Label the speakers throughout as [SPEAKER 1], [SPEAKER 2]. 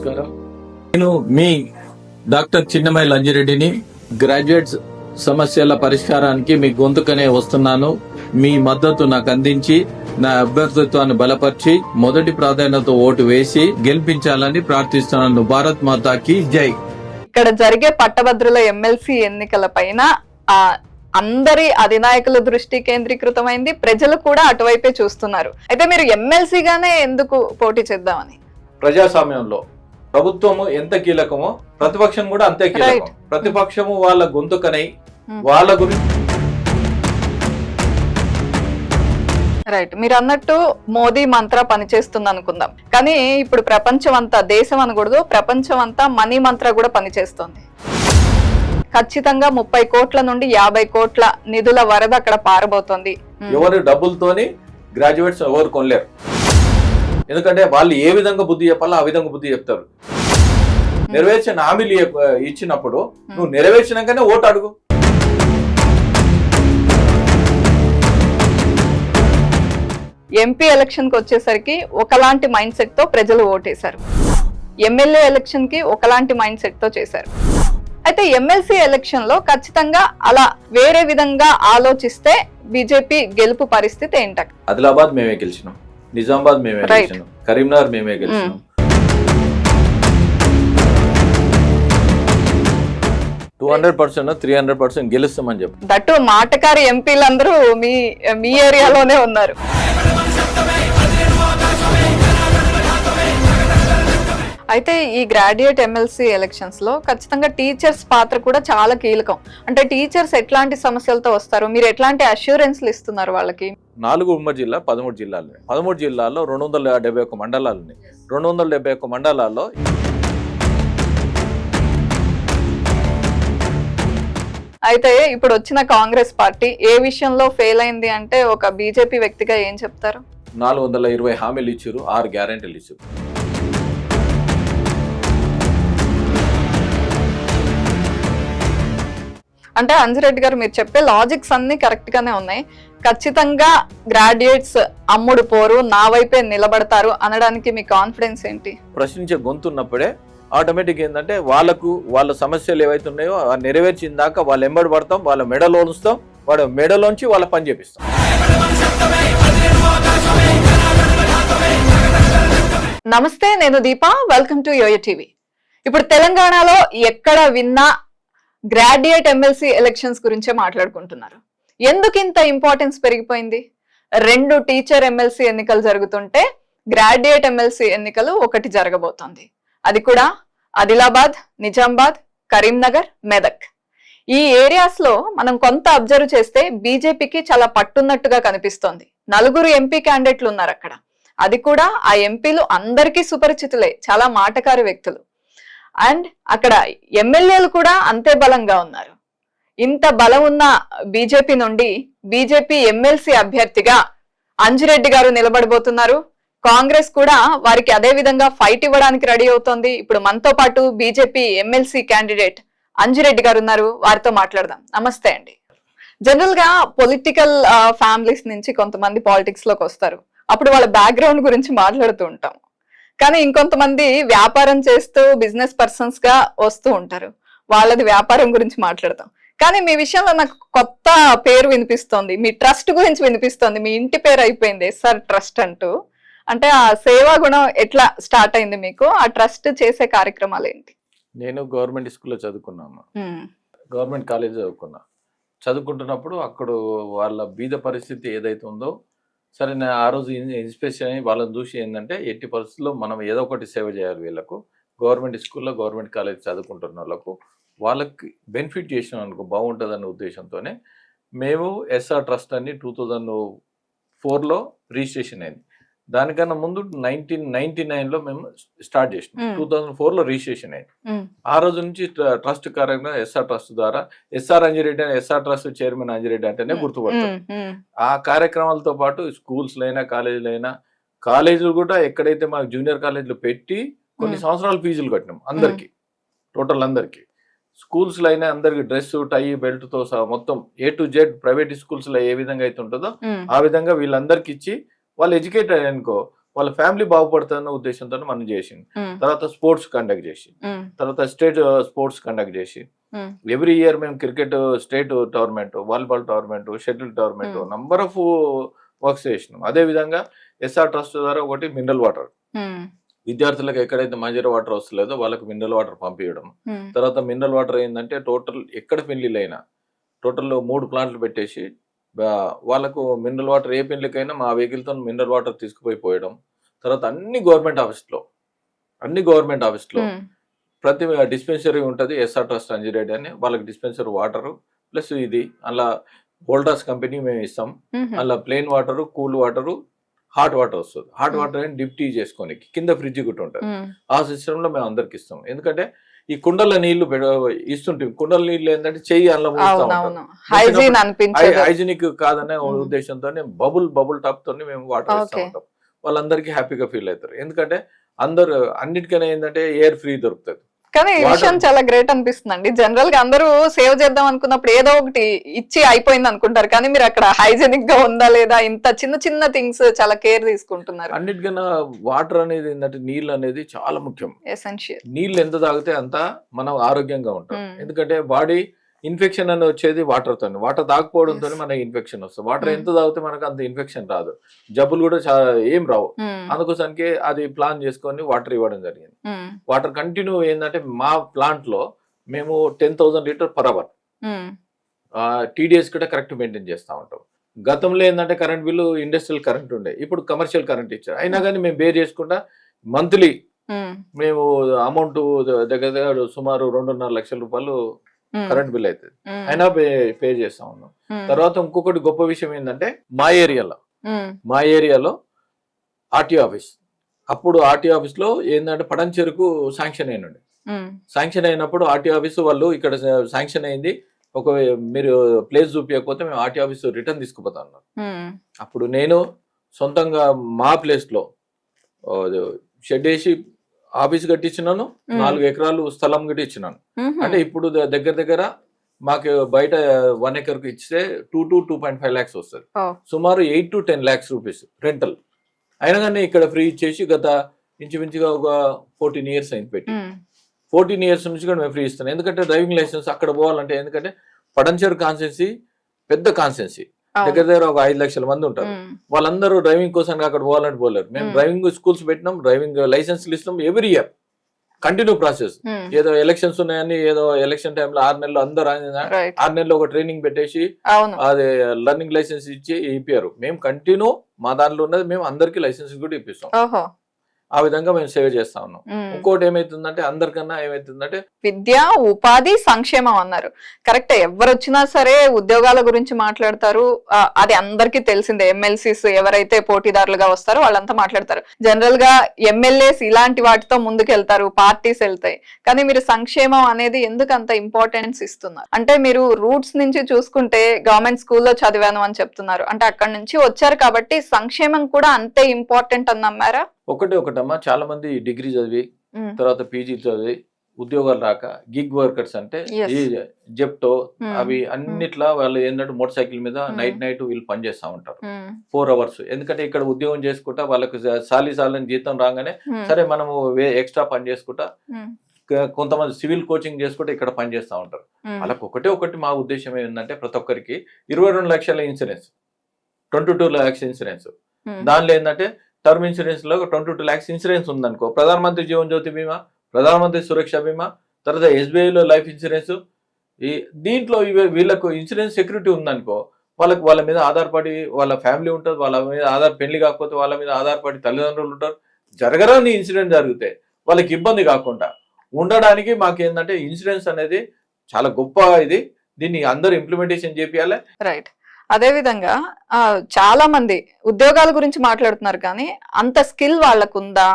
[SPEAKER 1] నమస్కారం. నేను మీ doctor Chinnamayya లంజిరెడ్డిని. Graduates సమస్యల పరిష్కారానికి మీ గొంతుకనే వస్తున్నాను. మీ మద్దతు నాకు అందించి నా అభ్యర్థిత్వాన్ని బలపరిచి మొదటి ప్రాధాన్యత ఓటు వేసి గెలిపించాలని ప్రార్థిస్తున్నాను. భారత్ మాతాకి జై.
[SPEAKER 2] ఇక్కడ జరిగే పట్టభద్రుల ఎమ్మెల్సీ ఎన్నికల పైన అందరి అధినాయకుల దృష్టి కేంద్రీకృతమైంది. ప్రజలు కూడా అటువైపే చూస్తున్నారు. అయితే మీరు ఎమ్మెల్సీగానే ఎందుకు పోటీ చేద్దామని?
[SPEAKER 1] ప్రజాస్వామ్యంలో ప్రభుత్వము ఎంత కీలకమో ప్రతిపక్షం కూడా అంతే కీలకం. ప్రతిపక్షము వాళ్ళ గొంతుకనై వాళ్ళ గురించి
[SPEAKER 2] రైట్. మీరు అన్నట్టు మోదీ మంత్ర పనిచేస్తుంది అనుకుందాం, కానీ ఇప్పుడు ప్రపంచం అంతా, దేశం అనకూడదు, ప్రపంచం అంతా మనీ మంత్ర కూడా పనిచేస్తుంది. ఖచ్చితంగా 30 కోట్ల నుండి 50 కోట్ల నిధుల వరద అక్కడ పారబోతోంది.
[SPEAKER 1] ఎవరు డబ్బులతోని గ్రాడ్యుయేట్స్ ఎవరు కొనలేరు. ఎందుకంటే వాళ్ళు ఏ విధంగా బుద్ధి చెప్పాలో ఆ విధంగా బుద్ధి చెప్తారు. నెరవేర్చిన హామీలు ఇచ్చినప్పుడు నువ్వు నెరవేర్చినాకనే ఓటు అడుగు.
[SPEAKER 2] ఎంపీ ఎలక్షన్ కి వచ్చేసరికి ఒకలాంటి మైండ్ సెట్ తో ప్రజలు ఓటేశారు. ఎమ్మెల్యే ఎలక్షన్ కి ఒకలాంటి మైండ్ సెట్ తో చేశారు. అయితే ఎమ్మెల్సీ ఎలక్షన్ లో ఖచ్చితంగా అలా వేరే విధంగా ఆలోచిస్తే బీజేపీ గెలుపు పరిస్థితి ఏంట?
[SPEAKER 1] ఆదిలాబాద్ మేమే గెలిచినాం, నిజామాబాద్ మేమే గెలిచినాం, కరీంనగర్ మేమే గెలిచినాం. 200% 300% గెలుస్తామని చెప్పు.
[SPEAKER 2] దట్టు మాటకారి ఎంపీలందరూ మీ ఏరియాలోనే ఉన్నారు. అయితే ఈ గ్రాడ్యుయేట్ ఎమ్మెల్సీ ఎలక్షన్స్ లో ఖచ్చితంగా టీచర్స్ పాత్ర కూడా చాలా కీలకం. అంటే టీచర్స్ ఎట్లాంటి సమస్యలతో వస్తారు, మీరు ఎట్లాంటి అష్యూరెన్స్లు ఇస్తున్నారు వాళ్ళకి?
[SPEAKER 1] 4 ఉమ్మడి జిల్లా, 13 జిల్లాలు. 13 జిల్లాల్లో 271 మండలాలు ఉన్నాయి. 271 మండలాల్లో
[SPEAKER 2] అయితే ఇప్పుడు వచ్చిన కాంగ్రెస్ పార్టీ ఏ విషయంలో ఫెయిల్ అయింది అంటే ఒక బీజేపీ వ్యక్తిగా ఏం చెప్తారు?
[SPEAKER 1] 420 హామీలు ఇచ్చారు, 6 గ్యారెంటీలు ఇచ్చారు.
[SPEAKER 2] అంటే అంజిరెడ్డి గారు, మీరు చెప్పే లాజిక్స్ అన్ని కరెక్ట్ గానే ఉన్నాయి. ఖచ్చితంగా గ్రాడ్యుయేట్స్ అమ్ముడు పోరు, నా వైపే నిలబడతారు అనడానికి మీ కాన్ఫిడెన్స్ ఏంటి?
[SPEAKER 1] ప్రశ్నించే గొంతున్నప్పుడే ఆటోమేటిక్ ఏంటంటే వాళ్ళ సమస్యలు ఏవైతే ఉన్నాయో నెరవేర్చిన దాకా వాళ్ళు ఎంబడి పడతాం, వాళ్ళ మెడలో ఉంచుతాం, వాళ్ళ మెడలోంచి వాళ్ళ పని చేపిస్తాం.
[SPEAKER 2] నమస్తే, నేను Deepa. Welcome to YoYo TV. ఇప్పుడు తెలంగాణలో ఎక్కడ విన్నా గ్రాడ్యుయేట్ ఎమ్మెల్సీ ఎలక్షన్స్ గురించే మాట్లాడుకుంటున్నారు. ఎందుకు ఇంత ఇంపార్టెన్స్ పెరిగిపోయింది? 2 టీచర్ ఎమ్మెల్సీ ఎన్నికలు జరుగుతుంటే గ్రాడ్యుయేట్ ఎమ్మెల్సీ ఎన్నికలు ఒకటి జరగబోతోంది. అది కూడా ఆదిలాబాద్, నిజామాబాద్, కరీంనగర్, మెదక్. ఈ ఏరియాస్ లో మనం కొంత అబ్జర్వ్ చేస్తే బీజేపీకి చాలా పట్టున్నట్టుగా కనిపిస్తోంది. 4 ఎంపీ క్యాండిడేట్లు ఉన్నారు అక్కడ. అది కూడా ఆ ఎంపీలు అందరికీ సుపరిచితులే, చాలా మాటకారి వ్యక్తులు. అండ్ అక్కడ ఎమ్మెల్యేలు కూడా అంతే బలంగా ఉన్నారు. ఇంత బలం ఉన్న బీజేపీ నుండి బీజేపీ ఎమ్మెల్సీ అభ్యర్థిగా అంజిరెడ్డి గారు నిలబడబోతున్నారు. కాంగ్రెస్ కూడా వారికి అదే విధంగా ఫైట్ ఇవ్వడానికి రెడీ అవుతోంది. ఇప్పుడు మనతో పాటు బీజేపీ ఎమ్మెల్సీ క్యాండిడేట్ అంజిరెడ్డి గారు ఉన్నారు, వారితో మాట్లాడదాం. నమస్తే అండి. జనరల్ గా పొలిటికల్ ఫ్యామిలీస్ నుంచి కొంతమంది పాలిటిక్స్ లోకి వస్తారు. అప్పుడు వాళ్ళ బ్యాక్గ్రౌండ్ గురించి మాట్లాడుతూ ఉంటాం. కానీ ఇంకొంతమంది వ్యాపారం చేస్తూ బిజినెస్ పర్సన్స్ గా వస్తూ ఉంటారు, వాళ్ళది వ్యాపారం గురించి మాట్లాడతాం. కానీ మీ విషయంలో నాకు కొత్త పేరు వినిపిస్తోంది, మీ ట్రస్ట్ గురించి వినిపిస్తోంది. మీ ఇంటి పేరు అయిపోయింది ఎస్ఆర్ ట్రస్ట్ అంటూ. అంటే ఆ సేవా గుణం ఎట్లా స్టార్ట్ అయింది మీకు? ఆ ట్రస్ట్ చేసే కార్యక్రమాలు ఏంటి?
[SPEAKER 1] నేను గవర్నమెంట్ స్కూల్లో చదువుకున్నాను, గవర్నమెంట్ కాలేజ్ చదువుకుంటున్నప్పుడు అక్కడ వాళ్ళ బీద పరిస్థితి ఏదైతే ఉందో, సరే నేను ఆ రోజు ఇన్స్పిరేషన్ అయ్యి వాళ్ళని చూసి ఏంటంటే ఎట్టి పరిస్థితుల్లో మనం ఏదో ఒకటి సేవ చేయాలి వీళ్ళకు. గవర్నమెంట్ స్కూల్లో, గవర్నమెంట్ కాలేజ్ చదువుకుంటున్న వాళ్ళకి బెనిఫిట్ చేసినాం అనుకో బాగుంటుందనే ఉద్దేశంతోనే మేము ఎస్ఆర్ ట్రస్ట్ అని 2004లో రిజిస్ట్రేషన్ అయింది. దానికన్నా ముందు 1999లో మేము స్టార్ట్ చేసినాం. 2004లో రిజిస్ట్రేషన్ అయింది. ఆ రోజు నుంచి ట్రస్ట్ కార్యక్రమం ఎస్ఆర్ ట్రస్ట్ ద్వారా ఎస్ఆర్ అంజిరెడ్డి అని, ఎస్ఆర్ ట్రస్ట్ చైర్మన్ అంజిరెడ్డి అంటేనే గుర్తుపడతాం. ఆ కార్యక్రమాలతో పాటు స్కూల్స్లో అయినా కాలేజీలో అయినా, కాలేజీలు కూడా ఎక్కడైతే మాకు జూనియర్ కాలేజీలు పెట్టి కొన్ని సంవత్సరాలు ఫీజులు కట్టినాం అందరికి, టోటల్ అందరికి. స్కూల్స్లో అయినా అందరికి డ్రెస్, టై, బెల్ట్ తో సహా మొత్తం A to Z ప్రైవేట్ స్కూల్స్లో ఏ విధంగా అయితే ఉంటుందో ఆ విధంగా వీళ్ళందరికి ఇచ్చి వాళ్ళు ఎడ్యుకేటెడ్ అనుకో వాళ్ళ ఫ్యామిలీ బాగుపడుతుందన్న ఉద్దేశంతో మనం చేసింది. తర్వాత స్పోర్ట్స్ కండక్ట్ చేసి, తర్వాత స్టేట్ స్పోర్ట్స్ కండక్ట్ చేసి, ఎవ్రీ ఇయర్ మేము cricket state tournament, volleyball tournament, shuttle tournament, number of works చేసినాం. అదే విధంగా ఎస్ఆర్ ట్రస్ట్ ద్వారా ఒకటి మినరల్ వాటర్, విద్యార్థులకు ఎక్కడైతే మంజీరా వాటర్ వస్తలేదో వాళ్ళకి మినరల్ వాటర్ పంపించడం. తర్వాత మినరల్ వాటర్ ఏంటంటే టోటల్ ఎక్కడ పెళ్లిళ్ళైనా టోటల్ 3 ప్లాంట్లు పెట్టేసి వాళ్ళకు మినరల్ వాటర్ ఏ పెళ్లికైనా మా వెహికల్తో మినరల్ వాటర్ తీసుకుపోయడం. తర్వాత అన్ని గవర్నమెంట్ ఆఫీస్లో ప్రతి డిస్పెన్సరీ ఉంటుంది. ఎస్ఆర్ ట్రస్ట్ అంజిరెడ్డి అని వాళ్ళకి డిస్పెన్సరీ వాటర్ ప్లస్ ఇది అలా వోల్టాస్ కంపెనీ మేము ఇస్తాం. అలా plain water, cool water, hot water వస్తుంది. హాట్ వాటర్ అని డిప్ టీ చేసుకోనికి కింద ఫ్రిడ్జ్ కూడా ఉంటుంది. ఆ సిస్టమ్ లో మేము అందరికి ఇస్తాం. ఎందుకంటే ఈ కుండల నీళ్లు ఇస్తుంటాం. కుండల నీళ్లు ఏంటంటే చెయ్యి అలా హైజీనిక్ కాదనే ఉద్దేశంతో బబుల్ టాప్ తోని మేము వాటర్ ఇస్తూ ఉంటాం. వాళ్ళందరికీ హ్యాపీగా ఫీల్ అవుతారు. ఎందుకంటే అందరు అన్నిటికైనా ఏంటంటే ఎయిర్ ఫ్రీ దొరుకుతుంది.
[SPEAKER 2] కానీ ఈ విషయం చాలా గ్రేట్ అనిపిస్తుంది అండి. జనరల్ గా అందరూ సేవ్ చేద్దాం అనుకున్నప్పుడు ఏదో ఒకటి ఇచ్చి అయిపోయింది అనుకుంటారు. కానీ మీరు అక్కడ హైజీనిక్ గా ఉందా లేదా, ఇంత చిన్న థింగ్స్ చాలా కేర్ తీసుకుంటున్నారు.
[SPEAKER 1] అన్నిటికన్నా వాటర్ అనేది ఏంటంటే నీళ్ళు అనేది చాలా ముఖ్యం,
[SPEAKER 2] ఎసెన్షియల్.
[SPEAKER 1] నీళ్ళు ఎంత తాగితే అంత మనం ఆరోగ్యంగా ఉంటాం. ఎందుకంటే బాడీ ఇన్ఫెక్షన్ అని వచ్చేది వాటర్ తోని. వాటర్ తాగకపోవడంతో మనకి ఇన్ఫెక్షన్ వస్తుంది. వాటర్ ఎంత తాగితే మనకు అంత ఇన్ఫెక్షన్ రాదు, జబ్బులు కూడా ఏం రావు. అందుకోసానికి అది ప్లాన్ చేసుకొని వాటర్ ఇవ్వడం జరిగింది. వాటర్ కంటిన్యూ ఏంటంటే మా ప్లాంట్ లో మేము 10,000 లీటర్ పర్ అవర్ టీడీఎస్ కూడా కరెక్ట్ మెయింటైన్ చేస్తూ ఉంటాం. గతంలో ఏంటంటే కరెంట్ బిల్లు ఇండస్ట్రియల్ కరెంట్ ఉండే, ఇప్పుడు కమర్షియల్ కరెంట్ ఇచ్చారు. అయినా కానీ మేము బేర్ చేసుకుంటా మంత్లీ మేము అమౌంట్ దగ్గర దగ్గర సుమారు 2.5 లక్షల రూపాయలు కరెంట్ బిల్ అవుతుంది. అయినా పే చేస్తా ఉన్నాం. తర్వాత ఇంకొకటి గొప్ప విషయం ఏంటంటే మా ఏరియాలో ఆర్టీఓ ఆఫీస్, అప్పుడు ఆర్టీఓ ఆఫీస్ లో ఏంటంటే పడం చెరుకు శాంక్షన్ అయినండి. శాంక్షన్ అయినప్పుడు ఆర్టీఓ ఆఫీస్ వాళ్ళు ఇక్కడ శాంక్షన్ అయింది, ఒక మీరు ప్లేస్ చూపించకపోతే మేము ఆర్టీఓ ఆఫీస్ రిటర్న్ తీసుకుపోతా అన్నారు. అప్పుడు నేను సొంతంగా మా ప్లేస్ లో షెడ్ వేసి ఆఫీస్ కట్టించినాను, 4 ఎకరాలు స్థలం కట్టించినాను. అంటే ఇప్పుడు దగ్గర దగ్గర మాకు బయట 1 ఎకర్కు ఇస్తే 2 to 2.5 lakhs వస్తుంది. సుమారు 8 to 10 lakhs రూపీస్ రెంటల్. అయినా కానీ ఇక్కడ ఫ్రీ ఇచ్చేసి గత ఇంచుమించుగా ఒక 14 years అయింది పెట్టి. 14 years నుంచి కూడా మేము ఫ్రీ ఇస్తున్నాం. ఎందుకంటే డ్రైవింగ్ లైసెన్స్ అక్కడ పోవాలంటే, ఎందుకంటే పడంచేరు కాన్స్టెన్సీ పెద్ద కాన్స్టెన్సీ, దగ్గర దగ్గర ఒక 5 లక్షల మంది ఉంటారు. వాళ్ళందరూ డ్రైవింగ్ కోసం అక్కడ పోవాలంటే పోలేరు. మేము డ్రైవింగ్ స్కూల్స్ పెట్టినాం, డ్రైవింగ్ లైసెన్స్లు ఇస్తాం. Every year continue process. ఏదో ఎలక్షన్స్ ఉన్నాయని ఏదో ఎలక్షన్ టైంలో 6 నెలలు అందరూ 6 నెలలు ఒక ట్రైనింగ్ పెట్టేసి అది లర్నింగ్ లైసెన్స్ ఇచ్చి ఇప్పారు. మేము కంటిన్యూ మా దాంట్లో ఉన్నది మేము అందరికి లైసెన్స్ కూడా ఇప్పిస్తాం. ఆ విధంగా మేము సేవ్ చేస్తా ఉన్నాం. ఇంకోటి ఏమైతుందంటే అందరికన్నా ఏమైతుందంటే
[SPEAKER 2] విద్య, ఉపాధి, సంక్షేమం అన్నారు. కరెక్ట్. ఎవరు వచ్చినా సరే ఉద్యోగాల గురించి మాట్లాడతారు, అది అందరికీ తెలిసిందే. ఎమ్మెల్సీస్ ఎవరైతే పోటీదారులుగా వస్తారో వాళ్ళంతా మాట్లాడతారు. జనరల్ గా ఎమ్మెల్యేస్ ఇలాంటి వాటితో ముందుకెళ్తారు, పార్టీస్ వెళ్తాయి. కానీ మీరు సంక్షేమం అనేది ఎందుకు అంత ఇంపార్టెన్స్ ఇస్తున్నారు? అంటే మీరు రూట్స్ నుంచి చూసుకుంటే గవర్నమెంట్ స్కూల్లో చదివాను అని చెప్తున్నారు, అంటే అక్కడ నుంచి వచ్చారు కాబట్టి సంక్షేమం కూడా అంతే ఇంపార్టెంట్ అని నమ్మారా?
[SPEAKER 1] ఒకటమ్మా, చాలా మంది డిగ్రీ చదివి తర్వాత పీజీ చదివి ఉద్యోగాలు రాక గిగ్ వర్కర్స్ అంటే ఈ జెప్టో అవి అన్నిట్లా వాళ్ళు ఏంటంటే మోటార్ సైకిల్ మీద నైట్ వీళ్ళు పనిచేస్తా ఉంటారు 4 hours. ఎందుకంటే ఇక్కడ ఉద్యోగం చేసుకుంటా వాళ్ళకి సాలని జీతం రాగానే సరే మనము ఎక్స్ట్రా పని చేసుకుంటా, కొంతమంది సివిల్ కోచింగ్ చేసుకుంటే ఇక్కడ పని చేస్తా ఉంటారు. వాళ్ళకి ఒకటి మా ఉద్దేశం ఏంటంటే ప్రతి ఒక్కరికి 22 లక్షల ఇన్సూరెన్స్, 22 lakhs ఇన్సూరెన్స్. దానిలో ఏంటంటే టర్మ్ ఇన్సూరెన్స్ లో 22 lakhs ఇన్సూరెన్స్ ఉందనుకో, ప్రధానమంత్రి జీవన్ జ్యోతి బీమా, ప్రధానమంత్రి సురక్ష బీమా, తర్వాత ఎస్బీఐలో లైఫ్ ఇన్సూరెన్స్, ఈ దీంట్లో వీళ్ళకు ఇన్సూరెన్స్ సెక్యూరిటీ ఉందనుకో, వాళ్ళ మీద ఆధారపడి వాళ్ళ ఫ్యామిలీ ఉంటుంది, వాళ్ళ మీద పెళ్లి కాకపోతే వాళ్ళ మీద ఆధారపడి తల్లిదండ్రులు ఉంటారు. జరగరాని ఇన్సిడెంట్ జరిగితే వాళ్ళకి ఇబ్బంది కాకుండా ఉండడానికి మాకేంటంటే ఇన్సూరెన్స్ అనేది చాలా గొప్ప ఇది. దీన్ని అందరూ ఇంప్లిమెంటేషన్ చేపియాలి.
[SPEAKER 2] రైట్. అదే విధంగా చాలా మంది ఉద్యోగాల గురించి మాట్లాడుతున్నారు, కానీ అంత స్కిల్ వాళ్ళకుందా?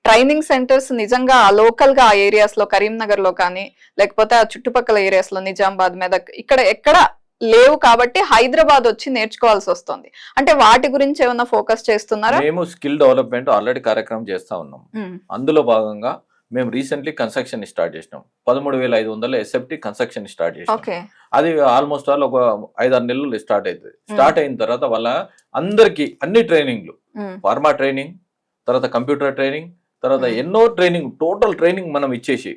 [SPEAKER 2] ట్రైనింగ్ సెంటర్స్ నిజంగా లోకల్ గా ఆ ఏరియాస్ లో, కరీంనగర్ లో కానీ లేకపోతే ఆ చుట్టుపక్కల ఏరియాస్ లో నిజామాబాద్, మెదక్ ఇక్కడ ఎక్కడ లేవు కాబట్టి హైదరాబాద్ వచ్చి నేర్చుకోవాల్సి వస్తుంది. అంటే వాటి గురించి ఏమైనా ఫోకస్ చేస్తున్నారా?
[SPEAKER 1] మేము స్కిల్ డెవలప్మెంట్ ఆల్రెడీ కార్యక్రమం చేస్తా ఉన్నాం. అందులో భాగంగా మేము రీసెంట్లీ కన్స్ట్రక్షన్ స్టార్ట్ చేసినాం. 13,500 SFT కన్స్ట్రక్షన్ స్టార్ట్ చేసినాం. అది ఆల్మోస్ట్ ఆల్ ఒక 5-6 నెలలు స్టార్ట్ అవుతుంది. స్టార్ట్ అయిన తర్వాత వాళ్ళ అందరికి అన్ని ట్రైనింగ్లు, ఫార్మా ట్రైనింగ్, తర్వాత కంప్యూటర్ ట్రైనింగ్, తర్వాత ఎన్నో ట్రైనింగ్, టోటల్ ట్రైనింగ్ మనం ఇచ్చేసి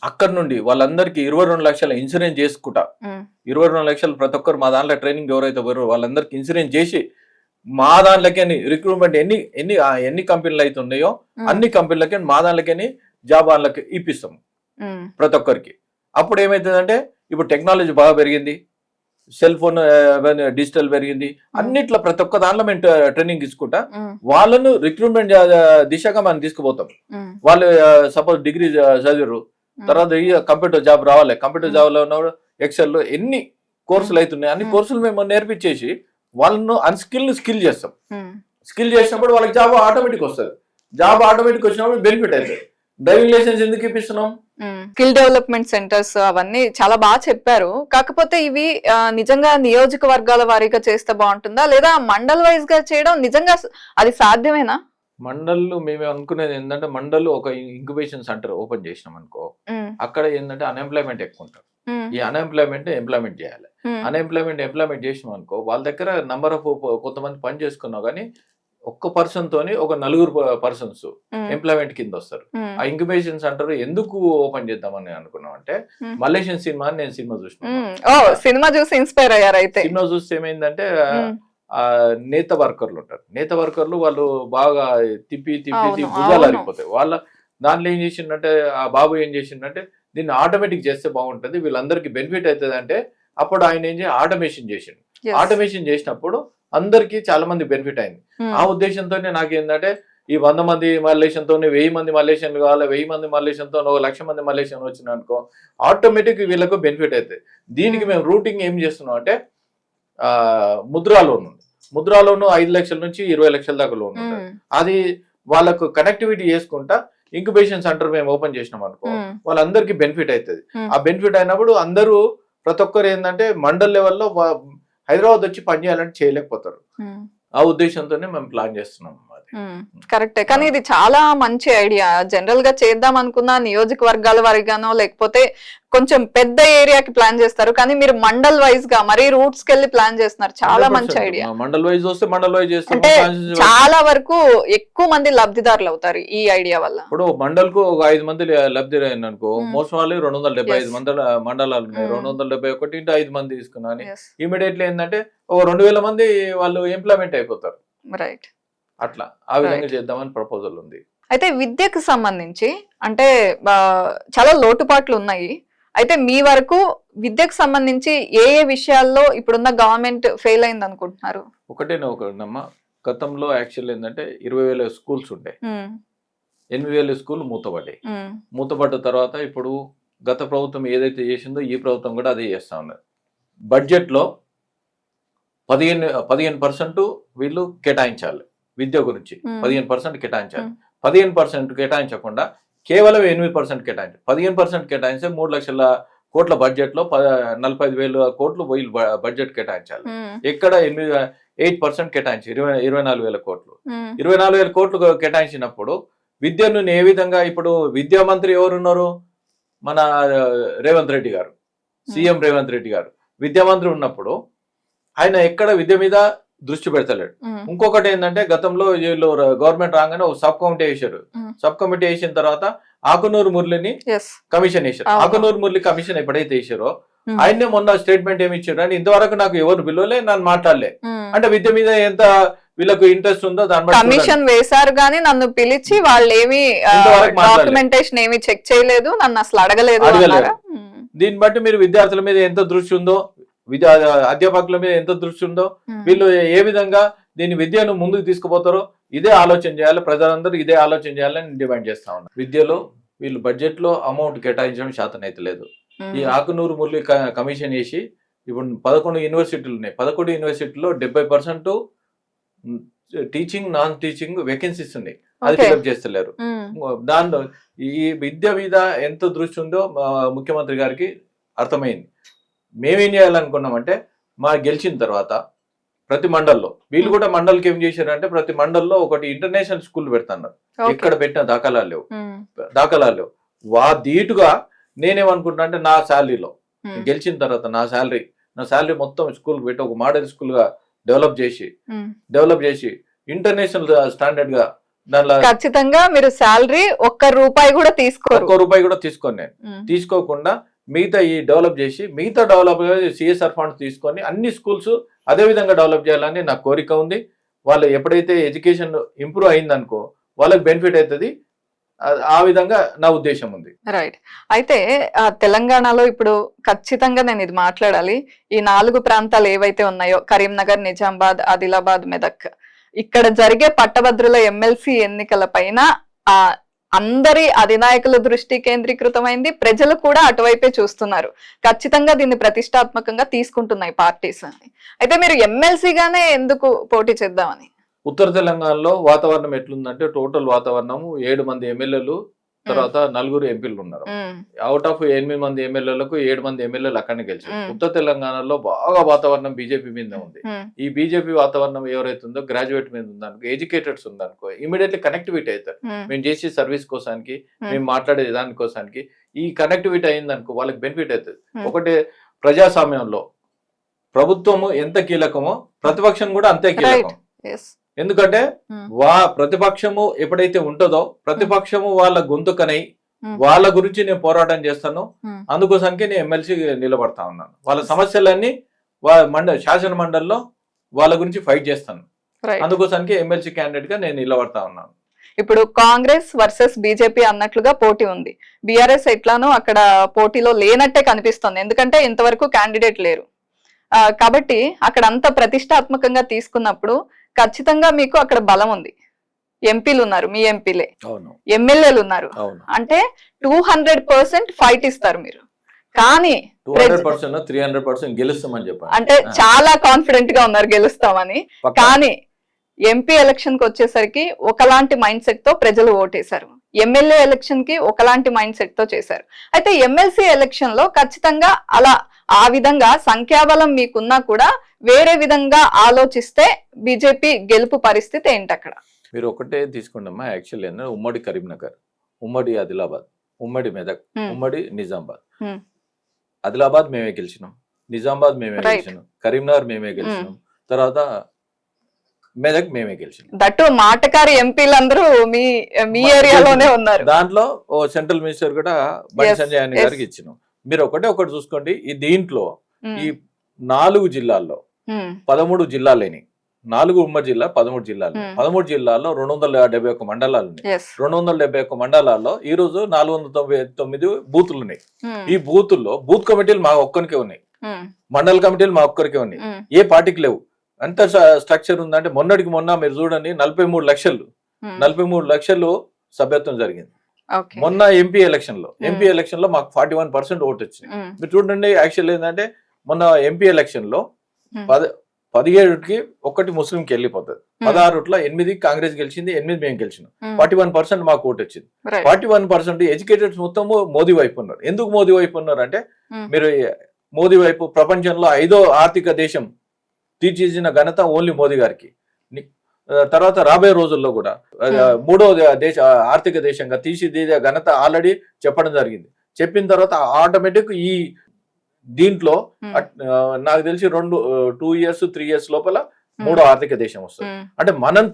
[SPEAKER 1] అక్కడ నుండి వాళ్ళందరికీ 22 లక్షల ఇన్సూరెన్స్ చేసుకుంటా, 22 లక్షలు ప్రతి ఒక్కరు మా దాంట్లో ట్రైనింగ్ ఎవరైతే పోయారో వాళ్ళందరికీ ఇన్సూరెన్స్ చేసి మా దాంట్లోకి రిక్రూట్మెంట్ ఎన్ని కంపెనీలు అయితే ఉన్నాయో అన్ని కంపెనీలకి మా దాంట్లోకి జాబ్ వాళ్ళకి ఇప్పిస్తాం ప్రతి ఒక్కరికి. అప్పుడు ఏమవుతుందంటే ఇప్పుడు టెక్నాలజీ బాగా పెరిగింది, సెల్ ఫోన్ డిజిటల్ పెరిగింది, అన్నిట్లో ప్రతి ఒక్క దాంట్లో మేము ట్రైనింగ్ తీసుకుంటా వాళ్ళను రిక్రూట్మెంట్ దిశగా మనం తీసుకుపోతాం. వాళ్ళు సపోజ్ డిగ్రీ చదివారు, తర్వాత కంప్యూటర్ జాబ్ రావాలి, కంప్యూటర్ జాబ్ లో ఉన్నప్పుడు ఎక్సెల్ లో ఎన్ని కోర్సులు అవుతున్నాయి అన్ని కోర్సులు మేము నేర్పించేసి వాళ్ళను స్కిల్ చేస్తాం. స్కిల్ చేసినప్పుడు వాళ్ళకి జాబ్ ఆటోమేటిక్ వస్తుంది. జాబ్ ఆటోమేటిక్ వచ్చినప్పుడు బెనిఫిట్ అవుతుంది. డ్రైవింగ్ లైసెన్స్ ఎందుకు ఇప్పిస్తున్నాం?
[SPEAKER 2] స్కిల్ డెవలప్మెంట్ సెంటర్స్ అవన్నీ చాలా బాగా చెప్పారు. కాకపోతే ఇవి నిజంగా నియోజకవర్గాల వారీగా చేస్తే బాగుంటుందా, లేదా మండల్ వైజ్ గా చేయడం నిజంగా అది సాధ్యమేనా?
[SPEAKER 1] మండళ్ళు మేము అనుకునేది ఏంటంటే మండళ్ళు ఒక ఇంక్యుబేషన్ సెంటర్ ఓపెన్ చేసినాం అనుకో, అక్కడ ఏంటంటే అన్ఎంప్లాయ్మెంట్ ఎక్కువ ఉంటారు. ఈ అన్ఎంప్లాయ్మెంట్ ఎంప్లాయ్మెంట్ చేయాలి. ఎంప్లాయ్మెంట్ చేసినాం అనుకో, వాళ్ళ దగ్గర నంబర్ ఆఫ్ కొంతమంది పని చేసుకున్నావు కానీ ఒక్క పర్సన్ తోని ఒక 4 పర్సన్స్ ఎంప్లాయ్మెంట్ కింద వస్తారు. ఆ ఇంక్యుబేషన్ సెంటర్ ఎందుకు ఓపెన్ చేద్దామని అనుకున్నాం అంటే, మలేషియన్ సినిమా అని నేను సినిమా చూసిన,
[SPEAKER 2] సినిమా చూసి ఇన్స్పైర్ అయ్యారు. అయితే
[SPEAKER 1] సినిమా చూస్తే ఏమైందంటే నేత వర్కర్లు ఉంటారు, నేత వర్కర్లు వాళ్ళు బాగా తిప్పి భుజాలు అరిగిపోతాయి. వాళ్ళ దాంట్లో ఏం చేసిందంటే ఆ బాబు ఏం చేసిందంటే దీన్ని ఆటోమేటిక్ చేస్తే బాగుంటది, వీళ్ళందరికీ బెనిఫిట్ అవుతుంది అంటే అప్పుడు ఆయన ఏం చేసి ఆటోమేషన్ చేసిండు. ఆటోమేషన్ చేసినప్పుడు అందరికి చాలా మంది బెనిఫిట్ అయింది. ఆ ఉద్దేశంతోనే నాకేంటంటే ఈ 100 మంది మలేషియన్తో 1000 మంది మలేషియన్లు కావాలి, 1000 మంది మలేషియన్తో 1,00,000 మంది మలేషియన్ వచ్చిన అనుకో ఆటోమేటిక్ వీళ్ళకు బెనిఫిట్ అవుతుంది. దీనికి మేము రూటింగ్ ఏం చేస్తున్నాం అంటే ముద్రా లోన్ 5 లక్షల నుంచి 20 లక్షల దాకా లోన్ ఉంటుంది. అది వాళ్ళకు కనెక్టివిటీ చేసుకుంటా ఇంక్యుబేషన్ సెంటర్ మేము ఓపెన్ చేసినాం అనుకో వాళ్ళందరికీ బెనిఫిట్ అవుతుంది. ఆ బెనిఫిట్ అయినప్పుడు అందరూ ప్రతి ఒక్కరు ఏంటంటే మండల్ లెవెల్లో హైదరాబాద్ వచ్చి పని చేయాలంటే చేయలేకపోతారు. ఆ ఉద్దేశంతోనే మేము ప్లాన్ చేస్తున్నాం.
[SPEAKER 2] కరెక్టే, కానీ ఇది చాలా మంచి ఐడియా. జనరల్ గా చేద్దాం అనుకున్న నియోజకవర్గాల వారిగానో లేకపోతే కొంచెం పెద్ద ఏరియాకి ప్లాన్ చేస్తారు, కానీ మీరు మండల్ వైజ్ గా మరీ రూట్స్ కి వెళ్ళి ప్లాన్ చేస్తున్నారు. చాలా మంచి ఐడియా.
[SPEAKER 1] మండల్ వైజ్ వస్తే మండల్ వైజ్ చేస్తాం.
[SPEAKER 2] అంటే చాలా వరకు ఎక్కువ మంది లబ్ధిదారులు అవుతారు ఈ ఐడియా వల్ల.
[SPEAKER 1] ఇప్పుడు మండల్ కు ఒక 5 మంది లబ్ధిదారు అనుకో, మోస్ట్ వాళ్ళు 275 మండలాలు ఉన్నాయి. 271 ఇంటూ 5 మంది తీసుకున్నాను, ఇమీడియట్లీ ఏంటంటే ఒక 2000 మంది వాళ్ళు ఎంప్లాయ్మెంట్ అయిపోతారు.
[SPEAKER 2] రైట్,
[SPEAKER 1] అట్లా ఆ విధంగా చేద్దామని ప్రపోజల్ ఉంది.
[SPEAKER 2] అయితే విద్యకు సంబంధించి అంటే చాలా లోటుపాట్లు ఉన్నాయి. అయితే మీ వరకు విద్యకు సంబంధించి ఏ విషయాల్లో ఇప్పుడున్న గవర్నమెంట్ ఫెయిల్ అయింది అనుకుంటున్నారు?
[SPEAKER 1] ఒకటేనమ్మా, గతంలో యాక్చువల్ ఏంటంటే 20,000 స్కూల్స్ ఉంటాయి, 8,000 స్కూల్ మూతపడ్డాయి. మూతపడ్డ తర్వాత ఇప్పుడు గత ప్రభుత్వం ఏదైతే చేసిందో ఈ ప్రభుత్వం కూడా అదే చేస్తా ఉన్నారు. బడ్జెట్ లో 15% వీళ్ళు కేటాయించాలి విద్య గురించి, 15% కేటాయించాలి. 15% కేటాయించకుండా కేవలం 8% కేటాయించాలి. 15% కేటాయిస్తే 3 లక్షల కోట్ల బడ్జెట్ లో 45,000 కోట్లు బడ్జెట్ కేటాయించాలి. ఎక్కడ 8% కేటాయించి 24,000 కోట్లు. 24,000 కోట్లు కేటాయించినప్పుడు విద్యను ఏ విధంగా, ఇప్పుడు విద్యా మంత్రి ఎవరున్నారు? మన రేవంత్ రెడ్డి గారు, సీఎం రేవంత్ రెడ్డి గారు విద్యామంత్రి ఉన్నప్పుడు ఆయన ఎక్కడ విద్య మీద దృష్టి పెడతలేడు. ఇంకొకటి ఏంటంటే గతంలో వీళ్ళు గవర్నమెంట్ రాగానే ఒక సబ్ కమిటీ వేసారు. సబ్ కమిటీ వేసిన తర్వాత ఆకునూరు మురళిని కమిషన్ వేసారు. ఆకునూరు మురళి కమిషన్ ఎప్పుడైతే వేసారో ఆయన్నే మొన్న స్టేట్మెంట్ ఏమి ఇచ్చారు అంటే ఇంతవరకు నాకు ఎవరు పిలవలే, నన్ను మాట్లాడలే. అంటే విద్య మీద ఎంత వీళ్ళకు ఇంట్రెస్ట్ ఉందో దాని
[SPEAKER 2] కమిషన్ వేశారు కానీ నన్ను పిలిచి వాళ్ళు ఏమి డాక్యుమెంటేషన్ ఏమి చెక్ చేయలేదు, నన్ను అసలు అడగలేదు.
[SPEAKER 1] దీన్ని బట్టి మీరు విద్యార్థుల మీద ఎంత దృష్టి ఉందో, అధ్యాపకుల మీద ఎంత దృష్టి ఉందో, వీళ్ళు ఏ విధంగా దీని విద్యను ముందుకు తీసుకుపోతారో ఇదే ఆలోచన చేయాలి. ప్రజలందరూ ఇదే ఆలోచన చేయాలని డిమాండ్ చేస్తా ఉన్నారు. విద్యలో వీళ్ళు బడ్జెట్ లో అమౌంట్ కేటాయించడం శాతం అయితే లేదు. ఈ ఆకునూరు మురళి కమిషన్ వేసి ఇప్పుడు 11 యూనివర్సిటీలు ఉన్నాయి. 11 యూనివర్సిటీలో 70% టీచింగ్ నాన్ టీచింగ్ వేకెన్సీస్ ఉన్నాయి, అది ఫిలప్ చేస్తలేరు. దానిలో ఈ విద్య మీద ఎంత దృష్టి ఉందో ముఖ్యమంత్రి గారికి అర్థమైంది. మేమేం చేయాలనుకున్నామంటే మా గెలిచిన తర్వాత ప్రతి మండల్లో వీళ్ళు కూడా మండల్కి ఏం చేశారంటే ప్రతి మండల్లో ఒకటి ఇంటర్నేషనల్ స్కూల్ పెడుతున్నారు. ఎక్కడ పెట్టిన దాఖలాలు లేవు. ధీటుగా నేనేమనుకుంటున్నా అంటే నా శాలరీలో గెలిచిన తర్వాత నా శాలరీ మొత్తం స్కూల్ పెట్టి ఒక మోడల్ స్కూల్ గా డెవలప్ చేసి ఇంటర్నేషనల్ స్టాండర్డ్ గా దానిలో
[SPEAKER 2] ఖచ్చితంగా మీరు శాలరీ ₹1 కూడా తీసుకోరు.
[SPEAKER 1] ₹1 కూడా తీసుకోను నేను. తీసుకోకుండా మిగతా ఈ డెవలప్ చేసి మిగతా డెవలప్ సిఎస్ఆర్ ఫండ్స్ తీసుకొని అన్ని స్కూల్స్ అదే విధంగా డెవలప్ చేయాలని నా కోరిక ఉంది. వాళ్ళు ఎప్పుడైతే ఎడ్యుకేషన్ ఇంప్రూవ్ అయిందనుకో వాళ్ళకి బెనిఫిట్ అవుతుంది. ఆ విధంగా నా ఉద్దేశం ఉంది.
[SPEAKER 2] రైట్. అయితే తెలంగాణలో ఇప్పుడు ఖచ్చితంగా నేను ఇది మాట్లాడాలి. ఈ 4 ప్రాంతాలు ఏవైతే ఉన్నాయో కరీంనగర్, నిజామాబాద్, ఆదిలాబాద్, మెదక్, ఇక్కడ జరిగే పట్టభద్రుల ఎమ్మెల్సీ ఎన్నికల పైన అందరి అధినాయకుల దృష్టి కేంద్రీకృతమైంది. ప్రజలు కూడా అటువైపే చూస్తున్నారు. ఖచ్చితంగా దీన్ని ప్రతిష్టాత్మకంగా తీసుకుంటున్నాయి పార్టీస్ అని. అయితే మీరు ఎమ్మెల్సీగానే ఎందుకు పోటీ చేద్దామని?
[SPEAKER 1] ఉత్తర తెలంగాణలో వాతావరణం ఎట్లుందంటే టోటల్ వాతావరణం 7 మంది ఎమ్మెల్యేలు తర్వాత 4 ఎంపీలు ఉన్నారు. అవుట్ ఆఫ్ 8 మంది ఎమ్మెల్యేలకు 7 మంది ఎమ్మెల్యేలు అక్కడనే గెలిచారు. ఉత్తర తెలంగాణలో బాగా వాతావరణం బీజేపీ మీద ఉంది. ఈ బీజేపీ వాతావరణం ఎవరైతే ఉందో గ్రాడ్యుయేట్ మీద ఉందనుకో, ఎడ్యుకేటెడ్స్ ఉందనుకో ఇమీడియట్లీ కనెక్టివిటీ అవుతారు. మేము చేసే సర్వీస్ కోసానికి, మేము మాట్లాడే దానికోసానికి ఈ కనెక్టివిటీ అయిందనుకో వాళ్ళకి బెనిఫిట్ అవుతుంది. ఒకటి ప్రజాస్వామ్యంలో ప్రభుత్వము ఎంత కీలకమో ప్రతిపక్షం కూడా అంతే కీలకం. ఎందుకంటే ప్రతిపక్షము ఎప్పుడైతే ఉంటుందో ప్రతిపక్షము వాళ్ళ గొంతుకనై వాళ్ళ గురించి నేను పోరాటం చేస్తాను. అందుకోసానికి నేను ఎమ్మెల్సీ నిలబడతా ఉన్నాను. వాళ్ళ సమస్యలన్నీ శాసన మండలిలో వాళ్ళ గురించి ఫైట్ చేస్తాను. అందుకోసానికి ఎమ్మెల్సీ క్యాండిడేట్ గా నేను నిలబడతా ఉన్నాను.
[SPEAKER 2] ఇప్పుడు కాంగ్రెస్ వర్సెస్ బీజేపీ అన్నట్లుగా పోటీ ఉంది. బీఆర్ఎస్ ఎట్లానో అక్కడ పోటీలో లేనట్టే కనిపిస్తుంది. ఎందుకంటే ఇంతవరకు క్యాండిడేట్ లేరు కాబట్టి అక్కడ అంత ప్రతిష్టాత్మకంగా తీసుకున్నప్పుడు ఖచ్చితంగా మీకు అక్కడ బలం ఉంది. ఎంపీలు ఉన్నారు, మీ ఎంపీలే, ఎమ్మెల్యేలు ఉన్నారు. అంటే 200% ఫైట్ ఇస్తారు మీరు. కానీ
[SPEAKER 1] 300% గెలుస్తామని చెప్పారు.
[SPEAKER 2] అంటే చాలా కాన్ఫిడెంట్ గా ఉన్నారు గెలుస్తామని. కానీ ఎంపీ ఎలక్షన్ కి వచ్చేసరికి ఒకలాంటి మైండ్ సెట్ తో ప్రజలు ఓటేశారు. ఎమ్మెల్యే ఎలక్షన్ కి ఒకలాంటి మైండ్ సెట్ తో చేశారు. అయితే ఎమ్మెల్సీ ఎలక్షన్ లో ఖచ్చితంగా అలా ఆ విధంగా సంఖ్యాబలం మీకున్నా కూడా వేరే విధంగా ఆలోచిస్తే బీజేపీ గెలుపు పరిస్థితి ఏంటి అక్కడ?
[SPEAKER 1] మీరు ఒకటే తీసుకోండమ్మా. యాక్చువల్ ఏంటంటే ఉమ్మడి కరీంనగర్, ఉమ్మడి ఆదిలాబాద్, ఉమ్మడి మెదక్, ఉమ్మడి నిజామాబాద్. ఆదిలాబాద్ మేమే గెలిచినాం, నిజామాబాద్ మేమే గెలిచినాం, కరీంనగర్ మేమే గెలిచినాం, తర్వాత మెదక్ మేమే గెలిచినాం.
[SPEAKER 2] దట్టు మాటకారి ఎంపీలందరూ మీ ఏరియాలోనే ఉన్నారు.
[SPEAKER 1] దాంట్లో ఓ సెంట్రల్ మినిస్టర్ కూడా బండి సంజయ్ అన్న గారికి ఇచ్చినాం. మీరు ఒకటి చూసుకోండి. ఈ దీంట్లో ఈ 4 జిల్లాల్లో 13 జిల్లాలేని 4 ఉమ్మడి జిల్లా 13 జిల్లాలు. 13 జిల్లాల్లో 271 మండలాలు ఉన్నాయి. 271 మండలాల్లో ఈ రోజు 499 బూతులు ఉన్నాయి. ఈ బూతుల్లో బూత్ కమిటీలు మా ఒక్కరికే ఉన్నాయి, మండల కమిటీలు మా ఒక్కరికే ఉన్నాయి, ఏ పార్టీకి లేవు. అంత స్ట్రక్చర్ ఉందంటే మొన్న మీరు చూడండి 43 లక్షలు సభ్యత్వం జరిగింది. మొన్న ఎంపీ ఎలక్షన్ లో మాకు 41% ఓటు వచ్చింది. మీరు చూడండి. యాక్చువల్ ఏంటంటే మొన్న ఎంపీ ఎలక్షన్ లో 17కి 1 ముస్లింకి వెళ్ళిపోతుంది, 16లో 8 కాంగ్రెస్ గెలిచింది, 8 మేము గెలిచినాం. 41% మాకు ఓటు వచ్చింది. 41% ఎడ్యుకేటెడ్స్ మొత్తం మోదీ వైపు ఉన్నారు. ఎందుకు మోదీ వైపు ఉన్నారు అంటే మీరు మోదీ వైపు ప్రపంచంలో 5వ ఆర్థిక దేశం తీర్చిదిద్దిన ఘనత ఓన్లీ మోదీ గారికి. తర్వాత రాబోయే రోజుల్లో కూడా 3వ ఆర్థిక దేశంగా తీర్చిదిద్దే ఘనత ఆల్రెడీ చెప్పడం జరిగింది. చెప్పిన తర్వాత ఆటోమేటిక్ ఈ దీంట్లో నాకు తెలిసి 2 years 3 years లోపల 3వ ఆర్థిక దేశం వస్తుంది. అంటే మనం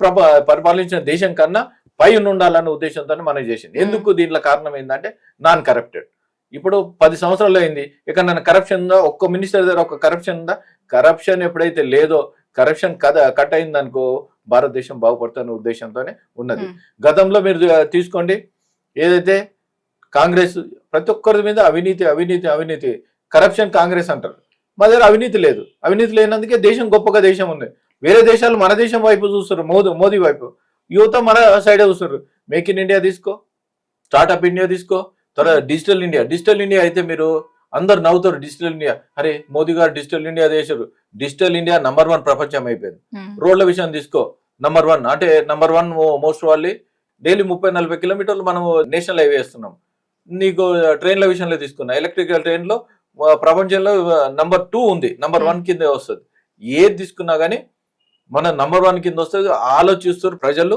[SPEAKER 1] పరిపాలించిన దేశం కన్నా పై ఉండాలన్న ఉద్దేశంతో మనం చేసింది. ఎందుకు దీంట్లో కారణం ఏంటంటే నాన్ కరప్టెడ్. ఇప్పుడు 10 సంవత్సరాలు అయింది. ఇక నన్ను కరప్షన్ ఉందా? ఒక్క మినిస్టర్ దగ్గర ఒక కరప్షన్ ఉందా? కరప్షన్ ఎప్పుడైతే లేదో, కరప్షన్ కట్ అయిందనుకో భారతదేశం బాగుపడుతున్న ఉద్దేశంతోనే ఉన్నది. గతంలో మీరు తీసుకోండి, ఏదైతే కాంగ్రెస్ ప్రతి ఒక్కరి మీద అవినీతి కరప్షన్ కాంగ్రెస్ అంటారు. మా దగ్గర అవినీతి లేదు. అవినీతి లేనందుకే దేశం గొప్పగా దేశం ఉంది. వేరే దేశాలు మన దేశం వైపు చూస్తారు, మోదీ వైపు. యువత మన సైడే చూస్తారు. మేక్ ఇన్ ఇండియా తీసుకో, స్టార్ట్అప్ ఇండియా తీసుకో, తర్వాత డిజిటల్ ఇండియా అయితే మీరు అందరు నవ్వుతారు. డిజిటల్ ఇండియా, అరే మోదీ గారు డిజిటల్ ఇండియా చేశారు. డిజిటల్ ఇండియా నంబర్ 1 ప్రపంచం అయిపోయింది. రోడ్ల విషయం తీసుకో, నంబర్ 1 అంటే నంబర్ 1 మోస్ట్ వాళ్ళు డైలీ 30-40 కిలోమీటర్లు మనం నేషనల్ హైవే వేస్తున్నాం. నీకు ట్రైన్ల విషయంలో తీసుకున్నా, ఎలక్ట్రికల్ ట్రైన్లో ప్రపంచంలో నంబర్ 2 ఉంది, నంబర్ 1 కింద వస్తుంది. ఏది తీసుకున్నా కానీ మన నంబర్ 1 కింద వస్తుంది. ఆలోచిస్తారు ప్రజలు.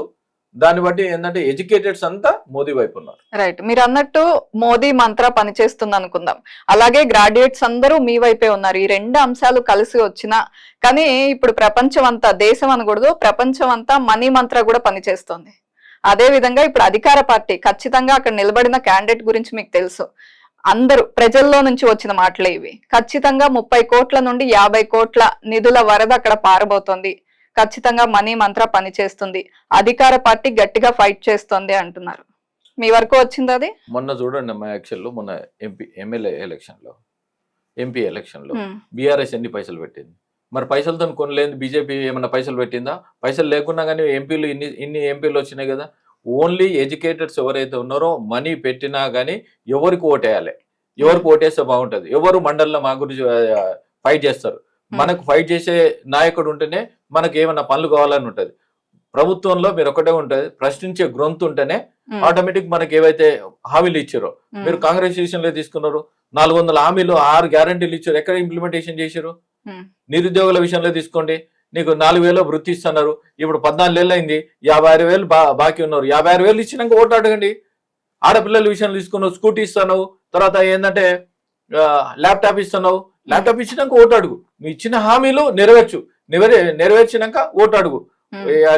[SPEAKER 1] దాన్ని బట్టి ఏంటంటే ఎడ్యుకేటెడ్స్ అంతా మోదీ వైపు ఉన్నారు.
[SPEAKER 2] రైట్. మీరు అన్నట్టు మోదీ మంత్ర పనిచేస్తుంది అనుకుందాం. అలాగే గ్రాడ్యుయేట్స్ అందరూ మీ వైపే ఉన్నారు. ఈ 2 అంశాలు కలిసి వచ్చినా కానీ ఇప్పుడు ప్రపంచం అంతా, దేశం అనకూడదు, ప్రపంచం అంతా మనీ మంత్ర కూడా పనిచేస్తుంది. అదే విధంగా ఇప్పుడు అధికార పార్టీ ఖచ్చితంగా అక్కడ నిలబడిన క్యాండిడేట్ గురించి మీకు తెలుసు, అందరూ ప్రజల్లో నుంచి వచ్చిన మాటలే ఇవి. ఖచ్చితంగా 30 కోట్ల నుండి 50 కోట్ల నిధుల వరద అక్కడ పారబోతోంది, ఖచ్చితంగా మనీ మంత్ర పనిచేస్తుంది, అధికార పార్టీ గట్టిగా ఫైట్ చేస్తుంది అంటున్నారు. మీ వరకు వచ్చింది అది?
[SPEAKER 1] మొన్న చూడండి మా యాక్షన్లో, మొన్న ఎమ్మెల్యే ఎలక్షన్లో, ఎంపీ ఎలక్షన్లో బీఆర్ఎస్ ఎన్ని పైసలు పెట్టింది? మరి పైసలతో కొనలేదు బీజేపీ ఏమన్నా పైసలు పెట్టిందా? పైసలు లేకున్నా కానీ ఎంపీలు ఇన్ని ఎంపీలు వచ్చినాయి కదా. ఓన్లీ ఎడ్యుకేటెడ్స్ ఎవరైతే ఉన్నారో మనీ పెట్టినా కానీ ఎవరికి ఓటేయాలి, ఎవరికి ఓటేస్తే బాగుంటుంది, ఎవరు మండలంలో మా గురించి ఫైట్ చేస్తారు. మనకు ఫైట్ చేసే నాయకుడు ఉంటేనే మనకు ఏమన్నా పనులు కావాలని ఉంటుంది. ప్రభుత్వంలో మీరు ఒకటే ఉంటుంది, ప్రశ్నించే గ్రొంతు ఉంటేనే ఆటోమేటిక్ మనకి ఏవైతే హామీలు ఇచ్చారో, మీరు కాంగ్రెస్ విషయంలో తీసుకున్నారు 400 హామీలు 6 గ్యారంటీలు ఇచ్చారు, ఎక్కడ ఇంప్లిమెంటేషన్ చేశారు? నిరుద్యోగుల విషయంలో తీసుకోండి, నీకు 4,000 వృత్తి ఇస్తున్నారు, ఇప్పుడు 14 ఏళ్ళు అయింది, 56,000 బాకీ ఉన్నారు. 56,000 ఇచ్చినాక ఓటు అడగండి. ఆడపిల్లల విషయంలో తీసుకున్నావు, స్కూటీ ఇస్తున్నావు, తర్వాత ఏంటంటే ల్యాప్టాప్ ఇస్తున్నావు, ల్యాప్టాప్ ఇచ్చినాక ఓటు అడుగు. నువ్వు ఇచ్చిన హామీలు నెరవేర్చినాక ఓటు అడుగు,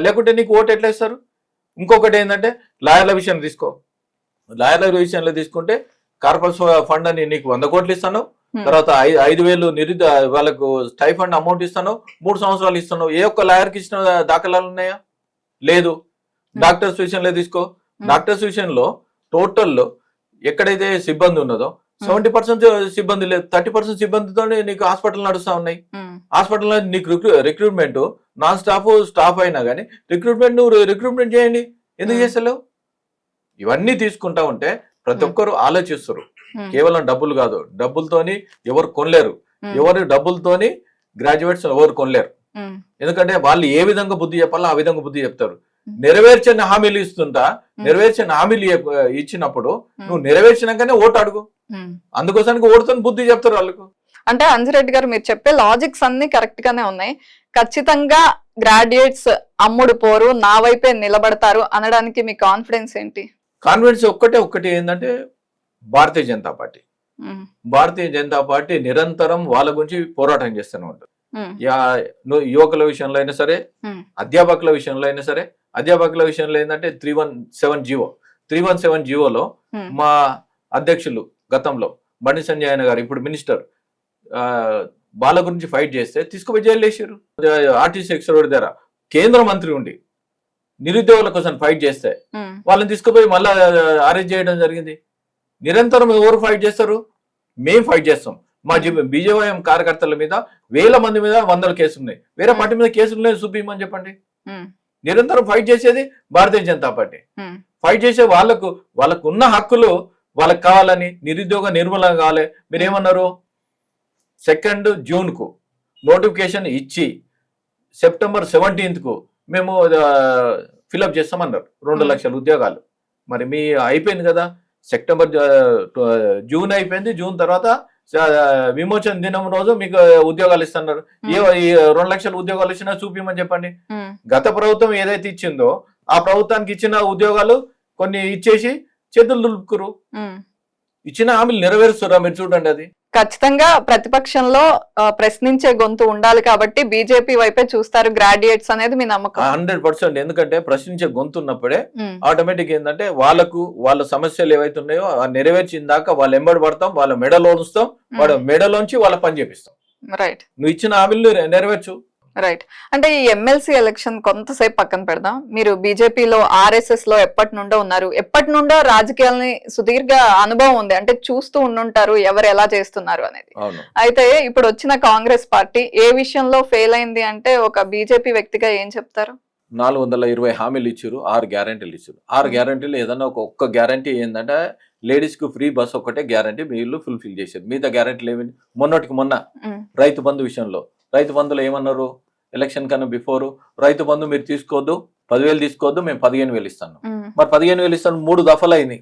[SPEAKER 1] లేకుంటే నీకు ఓటు ఎట్లా ఇస్తారు? ఇంకొకటి ఏంటంటే లాయర్ల విషయంలో తీసుకో, లాయర్ల విషయంలో తీసుకుంటే కార్పొరేషన్ ఫండ్ అని నీకు 100 కోట్లు ఇస్తాను, తర్వాత 5,000 వాళ్ళకు స్టైఫండ్ అమౌంట్ ఇస్తాను, 3 సంవత్సరాలు ఇస్తాను. ఏ ఒక్క లాయర్కి ఇచ్చిన దాఖలాలు ఉన్నాయా? లేదు. డాక్టర్స్ విషయంలో తీసుకో, డాక్టర్స్ విషయంలో టోటల్లో ఎక్కడైతే సిబ్బంది ఉన్నదో 70% సిబ్బంది లేదు, 30% సిబ్బందితో నీకు హాస్పిటల్ నడుస్తా ఉన్నాయి. హాస్పిటల్లో నీకు రిక్రూట్మెంట్ నాన్ స్టాఫ్ అయినా కానీ రిక్రూట్మెంట్ చేయండి, ఎందుకు చేస్తలేవు? ఇవన్నీ తీసుకుంటా ఉంటే ప్రతి ఒక్కరు ఆలోచిస్తారు. కేవలం డబ్బులు కాదు, డబ్బులతోని ఎవరు కొనలేరు, ఎవరు డబ్బులతోని గ్రాడ్యుయేట్స్ ఎవరు కొనలేరు. ఎందుకంటే వాళ్ళు ఏ విధంగా బుద్ధి చెప్పాలో ఆ విధంగా బుద్ధి చెప్తారు. నెరవేర్చిన హామీలు ఇస్తుంటా, నెరవేర్చిన హామీలు ఇచ్చినప్పుడు నువ్వు నెరవేర్చినాకనే ఓటు అడుగు, అందుకోసానికి ఓటుతో బుద్ధి చెప్తారు వాళ్ళకు.
[SPEAKER 2] అంటే అంజిరెడ్డి గారు మీరు చెప్పే లాజిక్స్ అన్ని కరెక్ట్ గానే ఉన్నాయి. ఖచ్చితంగా గ్రాడ్యుయేట్స్ అమ్ముడు పోరు, నా వైపే నిలబడతారు అనడానికి మీ కాన్ఫిడెన్స్ ఏంటి?
[SPEAKER 1] కాన్ఫిడెన్స్ ఒక్కటి ఏంటంటే భారతీయ జనతా పార్టీ నిరంతరం వాళ్ళ గురించి పోరాటం చేస్తూనే ఉంటుంది. యువకుల విషయంలో అయినా సరే, అధ్యాపకుల విషయంలో అయినా సరే. అధ్యాపకుల విషయంలో ఏంటంటే 317 జీవోలో మా అధ్యక్షులు గతంలో బండి సంజయ్ గారు, ఇప్పుడు మినిస్టర్, వాళ్ళ గురించి ఫైట్ చేస్తే తీసుకుపోయి జైలు వేసారు. ఆర్టీసీ ఎక్స్రోడ్ దగ్గర కేంద్ర మంత్రి ఉండి నిరుద్యోగుల కోసం ఫైట్ చేస్తే వాళ్ళని తీసుకుపోయి మళ్ళా అరెస్ట్ చేయడం జరిగింది. నిరంతరం ఎవరు ఫైట్ చేస్తారు? మేం ఫైట్ చేస్తాం. మా బీజేవైఎం కార్యకర్తల మీద 1000 మంది మీద 100 కేసులు ఉన్నాయి, వేరే పార్టీ మీద కేసులు ఉన్నాయి, చూపించమని చెప్పండి. నిరంతరం ఫైట్ చేసేది భారతీయ జనతా పార్టీ. ఫైట్ చేసే వాళ్ళకు ఉన్న హక్కులు వాళ్ళకి కావాలని, నిరుద్యోగ నిర్మూలన కావాలి. మీరేమన్నారు? 2 జూన్కు నోటిఫికేషన్ ఇచ్చి సెప్టెంబర్ 17కు మేము ఫిలప్ చేస్తామన్నారు 2 లక్షల ఉద్యోగాలు. మరి మీ అయిపోయింది కదా, జూన్ అయిపోయింది, జూన్ తర్వాత విమోచన దినం రోజు మీకు ఉద్యోగాలు ఇస్తున్నారు. 2 లక్షల ఉద్యోగాలు ఇచ్చినా చూపించమని చెప్పండి. గత ప్రభుత్వం ఏదైతే ఇచ్చిందో ఆ ప్రభుత్వానికి ఇచ్చిన ఉద్యోగాలు కొన్ని ఇచ్చేసి చేతులు దులుపుకురు. ఇచ్చిన హామీలు నెరవేరుస్తారా? మీరు చూడండి. అది
[SPEAKER 2] ఖచ్చితంగా ప్రతిపక్షంలో ప్రశ్నించే గొంతు ఉండాలి కాబట్టి బీజేపీ వైపే చూస్తారు గ్రాడ్యుయేట్స్ అనేది మీ నమ్మకం?
[SPEAKER 1] 100%. ఎందుకంటే ప్రశ్నించే గొంతు ఉన్నప్పుడే ఆటోమేటిక్ ఏంటంటే వాళ్ళ సమస్యలు ఏవైతే ఉన్నాయో నెరవేర్చిన దాకా వాళ్ళు ఎంబడి పడతాం, వాళ్ళ మెడలో ఉంచుతాం, వాళ్ళ మెడలోంచి వాళ్ళ పని చేపిస్తాం.
[SPEAKER 2] రైట్.
[SPEAKER 1] నువ్వు ఇచ్చిన హామీలు నెరవేర్చు.
[SPEAKER 2] రైట్. అంటే ఈ ఎమ్మెల్సీ ఎలక్షన్ కొంతసేపు పక్కన పెడదాం. మీరు బీజేపీలో RSS లో ఎప్పటి నుండో ఉన్నారు, ఎప్పటి నుండో రాజకీయాలని సుదీర్ఘ అనుభవం ఉంది, అంటే చూస్తూ ఉండుంటారు ఎవరు ఎలా చేస్తున్నారు అనేది. అయితే ఇప్పుడు వచ్చిన కాంగ్రెస్ పార్టీ ఏ విషయంలో ఫెయిల్ అయింది అంటే ఒక బీజేపీ వ్యక్తిగా ఏం చెప్తారు?
[SPEAKER 1] 420 హామీలు ఇచ్చారు, 6 గ్యారంటీలు ఇచ్చారు. 6 గ్యారంటీలు ఏదన్నా ఒక్క గ్యారంటీ ఏంటంటే లేడీస్ కు ఫ్రీ బస్ ఒక్కటే గ్యారంటీ వీళ్ళు ఫుల్ఫిల్ చేశారు. మిగతా గ్యారంటీలు ఏమి? మొన్న రైతు బంధు విషయంలో, రైతు బంధులో ఏమన్నారు? ఎలక్షన్ కన్నా బిఫోర్ రైతు బంధు మీరు తీసుకోవద్దు, 10,000 తీసుకోవద్దు, మేము 15,000 ఇస్తాను. మరి 15,000 ఇస్తాను, 3 దఫాలు అయినాయి.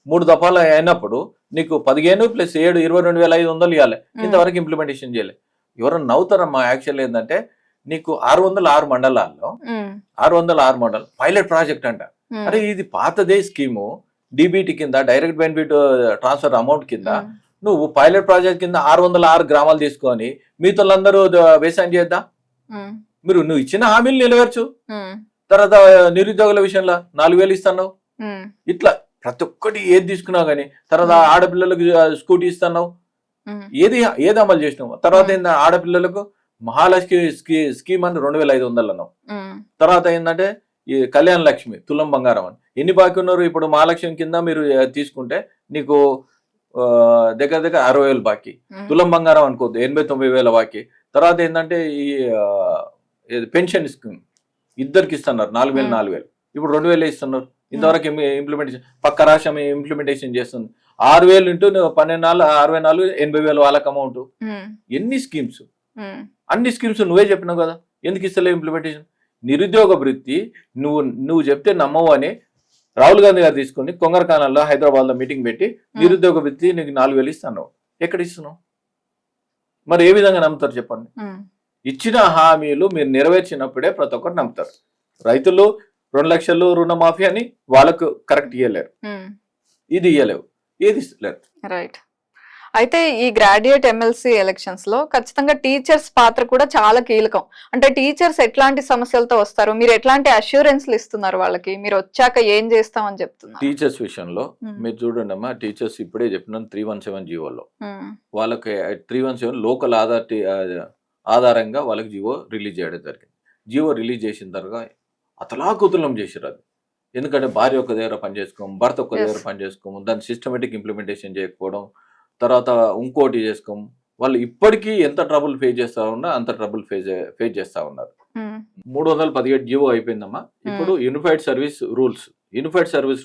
[SPEAKER 1] 3 దఫాలు అయినప్పుడు నీకు 15 + 7 22,500 ఇవ్వాలి. ఇంతవరకు ఇంప్లిమెంటేషన్ చేయలేదు. ఎవరన్నా నవ్వుతారమ్మా. యాక్చువల్ ఏంటంటే నీకు 606 మండలాల్లో 606 మండలం పైలట్ ప్రాజెక్ట్ అంట. అరే ఇది పాతదే స్కీము, DBT కింద డైరెక్ట్ బెనిఫిట్ ట్రాన్స్ఫర్ అమౌంట్ కింద నువ్వు పైలట్ ప్రాజెక్ట్ కింద 606 గ్రామాలు తీసుకొని మిగతాళ్ళందరూ వ్యవసాయం చేద్దా? నువ్వు ఇచ్చిన హామీలు నెరవేర్చు, తర్వాత నిరుద్యోగుల విషయంలో 4,000 ఇస్తున్నావు. ఇట్లా ప్రతి ఒక్కటి ఏది తీసుకున్నావు కానీ తర్వాత ఆడపిల్లలకు స్కూటీ ఇస్తున్నావు. ఏది అమలు చేసినావు? తర్వాత ఏంటంటే ఆడపిల్లలకు మహాలక్ష్మి స్కీమ్ అని 2,500 అన్నావు. తర్వాత ఏంటంటే ఈ కళ్యాణ లక్ష్మి తులం బంగారం అని ఎన్ని బాకీ ఉన్నారు? ఇప్పుడు మహాలక్ష్మి కింద మీరు తీసుకుంటే నీకు దగ్గర 60,000 బాకీ. తులం బంగారం అనుకోవద్దు 89,000 బాకీ. తర్వాత ఏంటంటే ఈ పెన్షన్ స్కీమ్ ఇద్దరికి ఇస్తున్నారు 4,000 ఇప్పుడు 2,000 ఇస్తున్నారు. ఇంతవరకు ఇంప్లిమెంటేషన్ పక్క రాష్ట్రం ఇంప్లిమెంటేషన్ చేస్తుంది. 6,000 ఇంటూ 12 64 80,000 వాళ్ళకి అమౌంట్. ఎన్ని స్కీమ్స్, అన్ని స్కీమ్స్ నువ్వే చెప్పినావు కదా, ఎందుకు ఇస్తలేవు ఇంప్లిమెంటేషన్? నిరుద్యోగ వృత్తి నువ్వు చెప్తే నమ్మవు అని రాహుల్ గాంధీ గారు తీసుకుని కొంగరకానంలో హైదరాబాద్ లో మీటింగ్ పెట్టి నిరుద్యోగ వృత్తి నీకు 4,000 ఇస్తున్నావు. ఎక్కడ ఇస్తున్నావు? మరి ఏ విధంగా నమ్ముతారు చెప్పండి? ఇచ్చిన హామీలు మీరు నెరవేర్చినప్పుడే ప్రతి ఒక్కరు నమ్ముతారు. రైతులు 2 లక్షలు రుణమాఫీ అని వాళ్ళకు కరెక్ట్ ఇయ్యలేరు, ఇది ఇయ్యలేవు, ఏది ఇస్తలేరు.
[SPEAKER 2] రైట్. అయితే ఈ గ్రాడ్యుయేట్ ఎమ్మెల్సీ ఎలక్షన్స్ లో ఖచ్చితంగా టీచర్స్ పాత్ర కూడా చాలా కీలకం. అంటే టీచర్స్ ఎట్లాంటి సమస్యలతో వస్తారు, మీరు ఎట్లాంటి అష్యూరెన్స్లు ఇస్తున్నారు వాళ్ళకి, మీరు వచ్చాక ఏం చేస్తామని చెప్తున్నారు?
[SPEAKER 1] టీచర్స్ విషయంలో మీరు చూడండి అమ్మా, టీచర్స్ ఇప్పుడే చెప్పినాను 317 జీవోలో వాళ్ళకి 317 లోకల్ ఆధారంగా వాళ్ళకి జీవో రిలీజ్ చేయడం జరిగింది. జీవో రిలీజ్ చేసిన తర్వాత అతలాకుతలం చేసారు. అది ఎందుకంటే భార్య ఒక దగ్గర పనిచేసుకోము, భర్త ఒక దగ్గర పనిచేసుకోము, దాన్ని సిస్టమేటిక్ ఇంప్లిమెంటేషన్ చేయకపోవడం, తర్వాత ఇంకోటి చేసుకోము. వాళ్ళు ఇప్పటికీ ఎంత ట్రబుల్ ఫేస్ చేస్తా ఉన్నా అంత ట్రబుల్ ఫేస్ చేస్తా ఉన్నారు. 317 జీవో అయిపోయిందమ్మా. ఇప్పుడు యూనిఫైడ్ సర్వీస్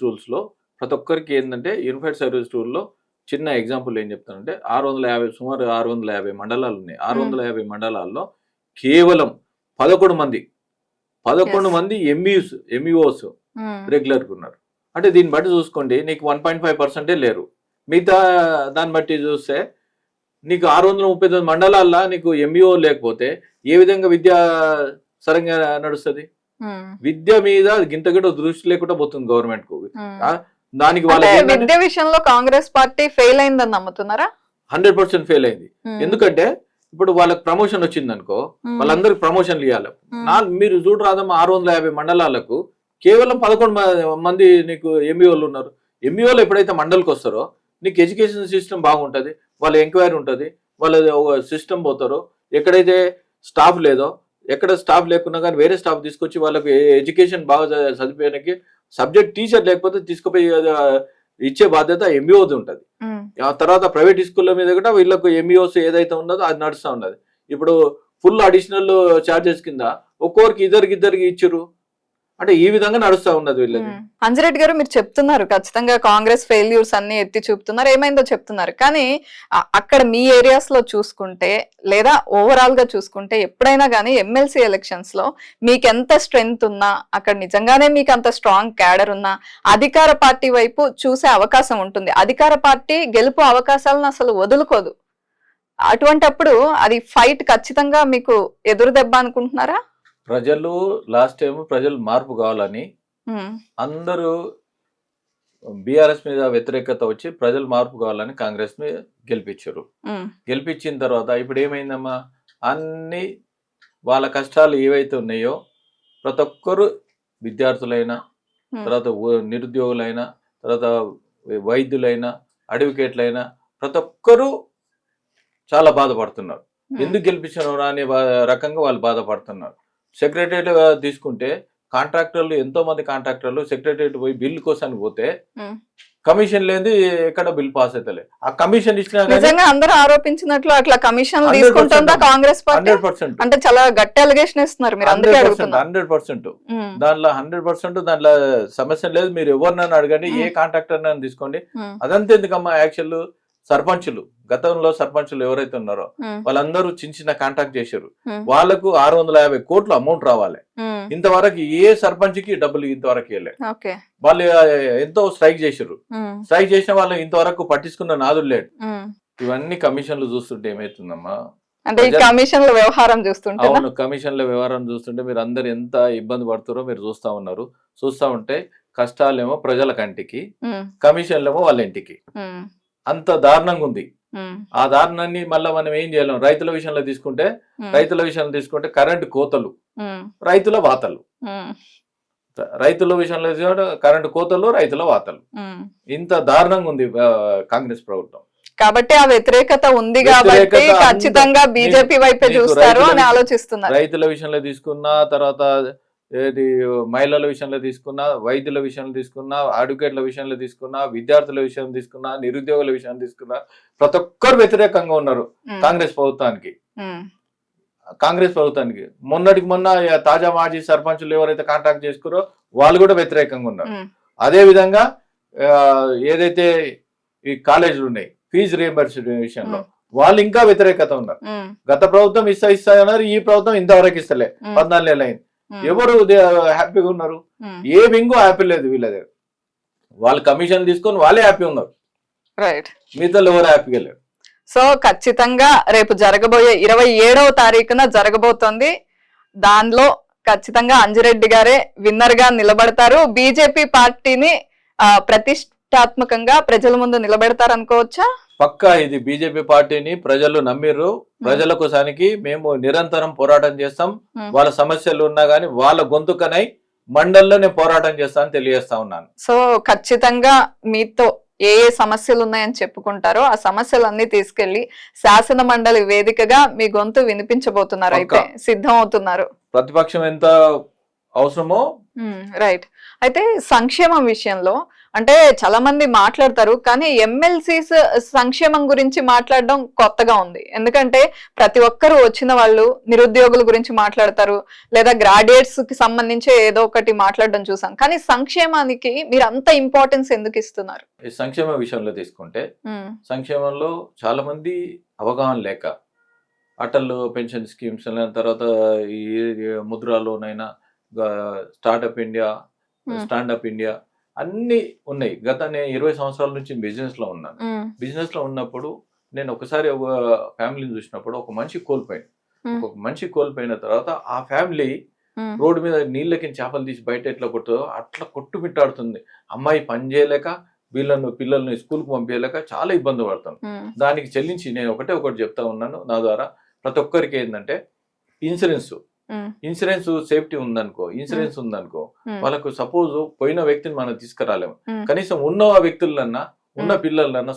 [SPEAKER 1] రూల్స్ లో ప్రతి ఒక్కరికి ఏంటంటే యూనిఫైడ్ సర్వీస్ రూల్ లో చిన్న ఎగ్జాంపుల్ ఏం చెప్తానంటే 650 సుమారు 650 మండలాలు ఉన్నాయి. 650 మండలాల్లో కేవలం 11 మంది ఎంఈఓస్ రెగ్యులర్ గా ఉన్నారు. అంటే దీన్ని బట్టి చూసుకోండి, నీకు 1.5% లేరు. మిగతా దాన్ని బట్టి చూస్తే నీకు 639 మండలాల్లో నీకు ఎంఈఓ లేకపోతే ఏ విధంగా విద్య సరంగా నడుస్తుంది? విద్య మీద గింతగిట దృష్టి లేకుండా పోతుంది గవర్నమెంట్ కు. దానికి
[SPEAKER 2] విద్య విషయంలో కాంగ్రెస్ పార్టీ ఫెయిల్ అయిందని నమ్ముతున్నారా?
[SPEAKER 1] 100% ఫెయిల్ అయింది. ఎందుకంటే ఇప్పుడు వాళ్ళకి ప్రమోషన్ వచ్చింది అనుకో, వాళ్ళందరికి ప్రమోషన్లు ఇవ్వాలి. మీరు చూడరాదమ్మా, 650 మండలాలకు కేవలం 11 మంది నీకు ఎంఈఓలు ఉన్నారు. ఎంఈఓలు ఎప్పుడైతే మండలికి వస్తారో నీకు ఎడ్యుకేషన్ సిస్టమ్ బాగుంటుంది, వాళ్ళ ఎంక్వైరీ ఉంటుంది, వాళ్ళ ఒక సిస్టమ్ పోతారో. ఎక్కడైతే స్టాఫ్ లేదో, ఎక్కడ స్టాఫ్ లేకున్నా కానీ వేరే స్టాఫ్ తీసుకొచ్చి వాళ్ళకి ఎడ్యుకేషన్ బాగా చదివేయడానికి సబ్జెక్ట్ టీచర్ లేకపోతే తీసుకుపోయి ఇచ్చే బాధ్యత ఎంఈఓది ఉంటుంది. ఆ తర్వాత ప్రైవేట్ స్కూళ్ళ మీద కూడా వీళ్ళకు ఎంఈఓస్ ఏదైతే ఉన్నదో అది నడుస్తూ ఉన్నది. ఇప్పుడు ఫుల్ అడిషనల్ చార్జెస్ కింద ఒక్కొక్కరికి ఇద్దరికి ఇచ్చారు. అంటే ఈ విధంగా నడుస్తా ఉన్నది వీళ్ళది.
[SPEAKER 2] అంజిరెడ్డి గారు, మీరు చెప్తున్నారు ఖచ్చితంగా కాంగ్రెస్ ఫెయిల్యూర్స్ అన్ని ఎత్తి చూపుతున్నారు, ఏమైందో చెప్తున్నారు. కానీ అక్కడ మీ ఏరియాస్ లో చూసుకుంటే లేదా ఓవరాల్ గా చూసుకుంటే ఎప్పుడైనా కానీ ఎమ్మెల్సీ ఎలక్షన్స్ లో మీకు ఎంత స్ట్రెంగ్త్ ఉన్నా, అక్కడ నిజంగానే మీకు అంత స్ట్రాంగ్ క్యాడర్ ఉన్నా అధికార పార్టీ వైపు చూసే అవకాశం ఉంటుంది. అధికార పార్టీ గెలుపు అవకాశాలను అసలు వదులుకోదు. అటువంటప్పుడు అది ఫైట్ ఖచ్చితంగా మీకు ఎదురు దెబ్బ అనుకుంటున్నారా?
[SPEAKER 1] ప్రజలు లాస్ట్ టైం మార్పు కావాలని అందరూ బీఆర్ఎస్ మీద వ్యతిరేకత వచ్చి ప్రజలు మార్పు కావాలని కాంగ్రెస్ ని గెలిపించారు. గెలిపించిన తర్వాత ఇప్పుడు ఏమైందమ్మా, అన్ని వాళ్ళ కష్టాలు ఏవైతే ఉన్నాయో ప్రతి ఒక్కరు, విద్యార్థులైనా, తర్వాత నిరుద్యోగులైనా, తర్వాత వైద్యులైనా, అడ్వకేట్లైనా ప్రతి ఒక్కరూ చాలా బాధపడుతున్నారు. ఎందుకు గెలిపించారు అనే రకంగా వాళ్ళు బాధపడుతున్నారు. సెక్రటరియట్ తీసుకుంటే కాంట్రాక్టర్లు, ఎంతో మంది కాంట్రాక్టర్లు సెక్రటరియట్ పోయి బిల్లు కోసం పోతే కమిషన్ లేని ఎక్కడ బిల్ పాస్ అవుతలే. ఆ కమిషన్ ఇచ్చినా
[SPEAKER 2] అందరూ ఆరోపించినట్లు అట్లా కమిషన్ తీసుకుంటుందా కాంగ్రెస్ పార్టీ?
[SPEAKER 1] 100%
[SPEAKER 2] అంటే చాలా గట్టి అలిగేషన్ ఇస్తున్నారు మీరు.
[SPEAKER 1] 100% దాంట్లో 100% దాంట్లో సమస్య లేదు. మీరు ఎవరినైనా అడగండి, ఏ కాంట్రాక్టర్ నన్ను తీసుకోండి. అదంతా ఎందుకమ్మా, యాక్చువల్ సర్పంచులు, గతంలో సర్పంచులు ఎవరైతే ఉన్నారో వాళ్ళందరూ చిన్న కాంట్రాక్ట్ చేశారు. వాళ్ళకు 650 కోట్లు అమౌంట్ రావాలి. ఇంతవరకు ఏ సర్పంచ్ కి డబ్బులు ఇంతవరకు వెళ్ళే. వాళ్ళు ఎంతో స్ట్రైక్ చేశారు. స్ట్రైక్ చేసిన వాళ్ళు ఇంతవరకు పట్టించుకున్న నాదులు లేడు. ఇవన్నీ కమిషన్లు చూస్తుంటే ఏమైతుందమ్మా,
[SPEAKER 2] అంటే కమిషన్ల వ్యవహారం చూస్తుంటే,
[SPEAKER 1] అవును, కమిషన్ల వ్యవహారం చూస్తుంటే మీరు అందరు ఎంత ఇబ్బంది పడుతారో మీరు చూస్తా ఉన్నారు. చూస్తా ఉంటే కష్టాలేమో ప్రజల కంటికి, కమిషన్లేమో వాళ్ళ ఇంటికి. అంత దారుణంగా ఉంది. ఆ దారుణాన్ని మళ్ళీ మనం ఏం చేయలేం. రైతుల విషయంలో తీసుకుంటే కరెంటు కోతలు, రైతుల వాతలు. రైతుల విషయంలో చూసుకుంటే కరెంటు కోతలు, రైతుల వాతలు. ఇంత దారుణంగా ఉంది కాంగ్రెస్ ప్రభుత్వం.
[SPEAKER 2] కాబట్టి ఆ వ్యతిరేకత ఉంది కాబట్టి ఖచ్చితంగా బీజేపీ వైపే చూస్తారు అని ఆలోచిస్తున్నారు.
[SPEAKER 1] రైతుల విషయంలో తీసుకున్నా, తర్వాత ఏది మహిళల విషయంలో తీసుకున్నా, వైద్యుల విషయంలో తీసుకున్నా, అడ్వకేట్ల విషయంలో తీసుకున్నా, విద్యార్థుల విషయం తీసుకున్నా, నిరుద్యోగుల విషయం తీసుకున్నా, ప్రతి ఒక్కరు వ్యతిరేకంగా ఉన్నారు కాంగ్రెస్ ప్రభుత్వానికి. మొన్నటికి మొన్న తాజా మాజీ సర్పంచులు ఎవరైతే కాంటాక్ట్ చేసుకున్నారో వాళ్ళు కూడా వ్యతిరేకంగా ఉన్నారు. అదే విధంగా ఏదైతే ఈ కాలేజీలు ఉన్నాయి ఫీజు రియంబర్స్మెంట్ విషయంలో వాళ్ళు ఇంకా వ్యతిరేకత ఉన్నారు. గత ప్రభుత్వం ఇస్తా అన్నారు, ఈ ప్రభుత్వం ఇంతవరకు ఇస్తలే, 14 ఏళ్ళు అయింది. ఎవరు హ్యాపీగా ఉన్నారు? ఏ వింగు హ్యాపీ లేదు వీళ్ళ దగ్గర. వాళ్ళు కమిషన్ తీసుకొని వాళ్ళే హ్యాపీ ఉన్నారు, మిగతా ఎవరు హ్యాపీగా లేరు.
[SPEAKER 2] సో ఖచ్చితంగా రేపు జరగబోయే 27వ తారీఖున జరగబోతోంది. దానిలో ఖచ్చితంగా అంజిరెడ్డి గారే విన్నర్ గా నిలబడతారు. బీజేపీ పార్టీని ప్రతిష్టాత్మకంగా ప్రజల ముందు నిలబెడతారు అనుకోవచ్చా?
[SPEAKER 1] పక్కా ఇది బీజేపీ పార్టీని ప్రజలు నమ్మిర్రు. ప్రజల కోసానికి మేము నిరంతరం పోరాటం చేస్తాం. వాళ్ళ సమస్యలు ఉన్నా గానీ వాళ్ళ గొంతుకనై మండల్లో నేను పోరాటం చేస్తా అని తెలియజేస్తా ఉన్నాను.
[SPEAKER 2] సో ఖచ్చితంగా మీతో ఏ ఏ సమస్యలు ఉన్నాయని చెప్పుకుంటారో ఆ సమస్యలన్నీ తీసుకెళ్లి శాసన మండలి వేదికగా మీ గొంతు వినిపించబోతున్నారు, అయితే సిద్ధం అవుతున్నారు.
[SPEAKER 1] ప్రతిపక్షం ఎంత అవసరమో.
[SPEAKER 2] రైట్. అయితే సంక్షేమం విషయంలో అంటే చాలా మంది మాట్లాడతారు, కానీ ఎమ్మెల్సీస్ సంక్షేమం గురించి మాట్లాడడం కొత్తగా ఉంది. ఎందుకంటే ప్రతి ఒక్కరు వచ్చిన వాళ్ళు నిరుద్యోగుల గురించి మాట్లాడతారు, లేదా గ్రాడ్యుయేట్స్ కి సంబంధించి ఏదో ఒకటి మాట్లాడడం చూసాం. కానీ సంక్షేమానికి మీరు అంత ఇంపార్టెన్స్ ఎందుకు ఇస్తున్నారు?
[SPEAKER 1] ఈ సంక్షేమ విషయంలో తీసుకుంటే సంక్షేమంలో చాలా మంది అవగాహన లేక అటల్ పెన్షన్ స్కీమ్స్, తర్వాత ఈ ముద్రా లోన్ అయినా, స్టార్ట్అప్ ఇండియా, స్టాండప్ ఇండియా అన్ని ఉన్నాయి. నేను 20 సంవత్సరాల నుంచి బిజినెస్ లో ఉన్నాను. బిజినెస్ లో ఉన్నప్పుడు నేను ఒకసారి ఒక ఫ్యామిలీని చూసినప్పుడు ఒక మనిషి కోల్పోయిన తర్వాత ఆ ఫ్యామిలీ రోడ్డు మీద నీళ్ళకి చేపలు తీసి బయట ఎట్లా కొట్టుదో అట్లా కొట్టుమిట్టాడుతుంది. అమ్మాయి పని చేయలేక పిల్లల్ని స్కూల్కి పంపించలేక చాలా ఇబ్బంది పడుతాను. దానికి చెల్లించి నేను ఒకటి చెప్తా ఉన్నాను నా ద్వారా ప్రతి ఒక్కరికి ఏంటంటే ఇన్సూరెన్స్ సేఫ్టీ ఉందనుకో, ఇన్సూరెన్స్ ఉందనుకో, వాళ్ళకు సపోజ్ పోయిన వ్యక్తిని మనం తీసుకురాలేము, కనీసం ఉన్న వ్యక్తులన్నా ఉన్న పిల్లలన్నా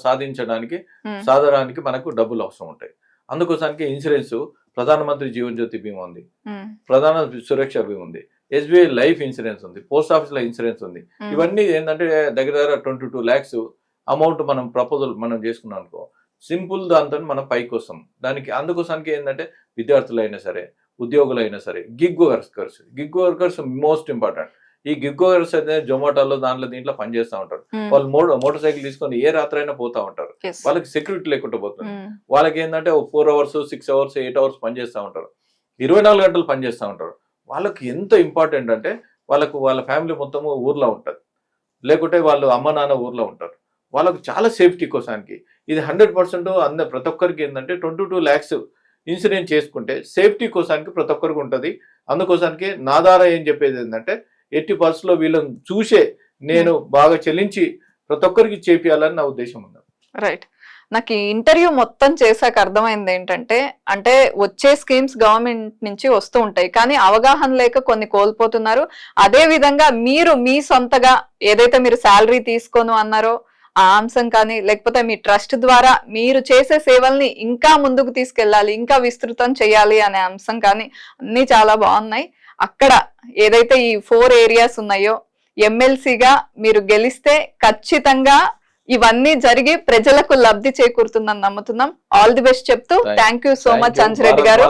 [SPEAKER 1] సాధడానికి మనకు డబ్బులు అవసరం ఉంటాయి. అందుకోసానికి ఇన్సూరెన్స్ ప్రధానమంత్రి జీవన్ జ్యోతి బీమా ఉంది, ప్రధాన సురక్ష బీమా ఉంది, SBI లైఫ్ ఇన్సూరెన్స్ ఉంది, పోస్ట్ ఆఫీస్ లో ఇన్సూరెన్స్ ఉంది. ఇవన్నీ ఏంటంటే దగ్గర 22 lakhs అమౌంట్ మనం ప్రపోజల్ మనం చేసుకున్నాం అనుకో, సింపుల్ దాంతో మనం పైకి వస్తాం. అందుకోసానికి ఏంటంటే విద్యార్థులైనా సరే, ఉద్యోగులైనా సరే, గిగ్ వర్కర్స్ మోస్ట్ ఇంపార్టెంట్. ఈ గిగ్ వర్కర్స్ అయితే జొమాటోలో దీంట్లో పనిచేస్తూ ఉంటారు. వాళ్ళు మోటార్ సైకిల్ తీసుకొని ఏ రాత్రి అయినా పోతా ఉంటారు. వాళ్ళకి సెక్యూరిటీ లేకుండా పోతుంది. వాళ్ళకి ఏంటంటే 4 hours 6 hours 8 hours పనిచేస్తూ ఉంటారు, 24 గంటలు పనిచేస్తూ ఉంటారు. వాళ్ళకి ఎంత ఇంపార్టెంట్ అంటే వాళ్ళ ఫ్యామిలీ మొత్తము ఊర్లో ఉంటుంది, లేకుంటే వాళ్ళు అమ్మ నాన్న ఊర్లో ఉంటారు. వాళ్ళకు చాలా సేఫ్టీ కోసానికి ఇది 100% ప్రతి ఒక్కరికి ఏంటంటే 22 lakhs ఇన్సూరెన్స్ చేసుకుంటే సేఫ్టీ కోసానికి ప్రతి ఒక్కరికి ఉంటుంది. అందుకోసానికి నా ద్వారా ఏం చెప్పేది ఏంటంటే ఎట్టి పరిస్థితుల్లో వీళ్ళని చూసే నేను బాగా చెల్లించి ప్రతి ఒక్కరికి చేపియాలని నా ఉద్దేశం ఉంది.
[SPEAKER 2] రైట్. నాకు ఈ ఇంటర్వ్యూ మొత్తం చేశాక అర్థమైంది ఏంటంటే, అంటే వచ్చే స్కీమ్స్ గవర్నమెంట్ నుంచి వస్తూ ఉంటాయి, కానీ అవగాహన లేక కొన్ని కోల్పోతున్నారు. అదే విధంగా మీరు మీ సొంతగా ఏదైతే మీరు శాలరీ తీసుకోను అన్నారో ఆ అంశం కానీ, లేకపోతే మీ ట్రస్ట్ ద్వారా మీరు చేసే సేవల్ని ఇంకా ముందుకు తీసుకెళ్ళాలి, ఇంకా విస్తృతం చేయాలి అనే అంశం కానీ అన్ని చాలా బాగున్నాయి. అక్కడ ఏదైతే ఈ 4 areas ఉన్నాయో ఎమ్మెల్సీగా మీరు గెలిస్తే ఖచ్చితంగా ఇవన్నీ జరిగి ప్రజలకు లబ్ధి చేకూరుతుందని నమ్ముతున్నాం. ఆల్ ది బెస్ట్ చెప్తూ thank you so much Anji Reddy గారు.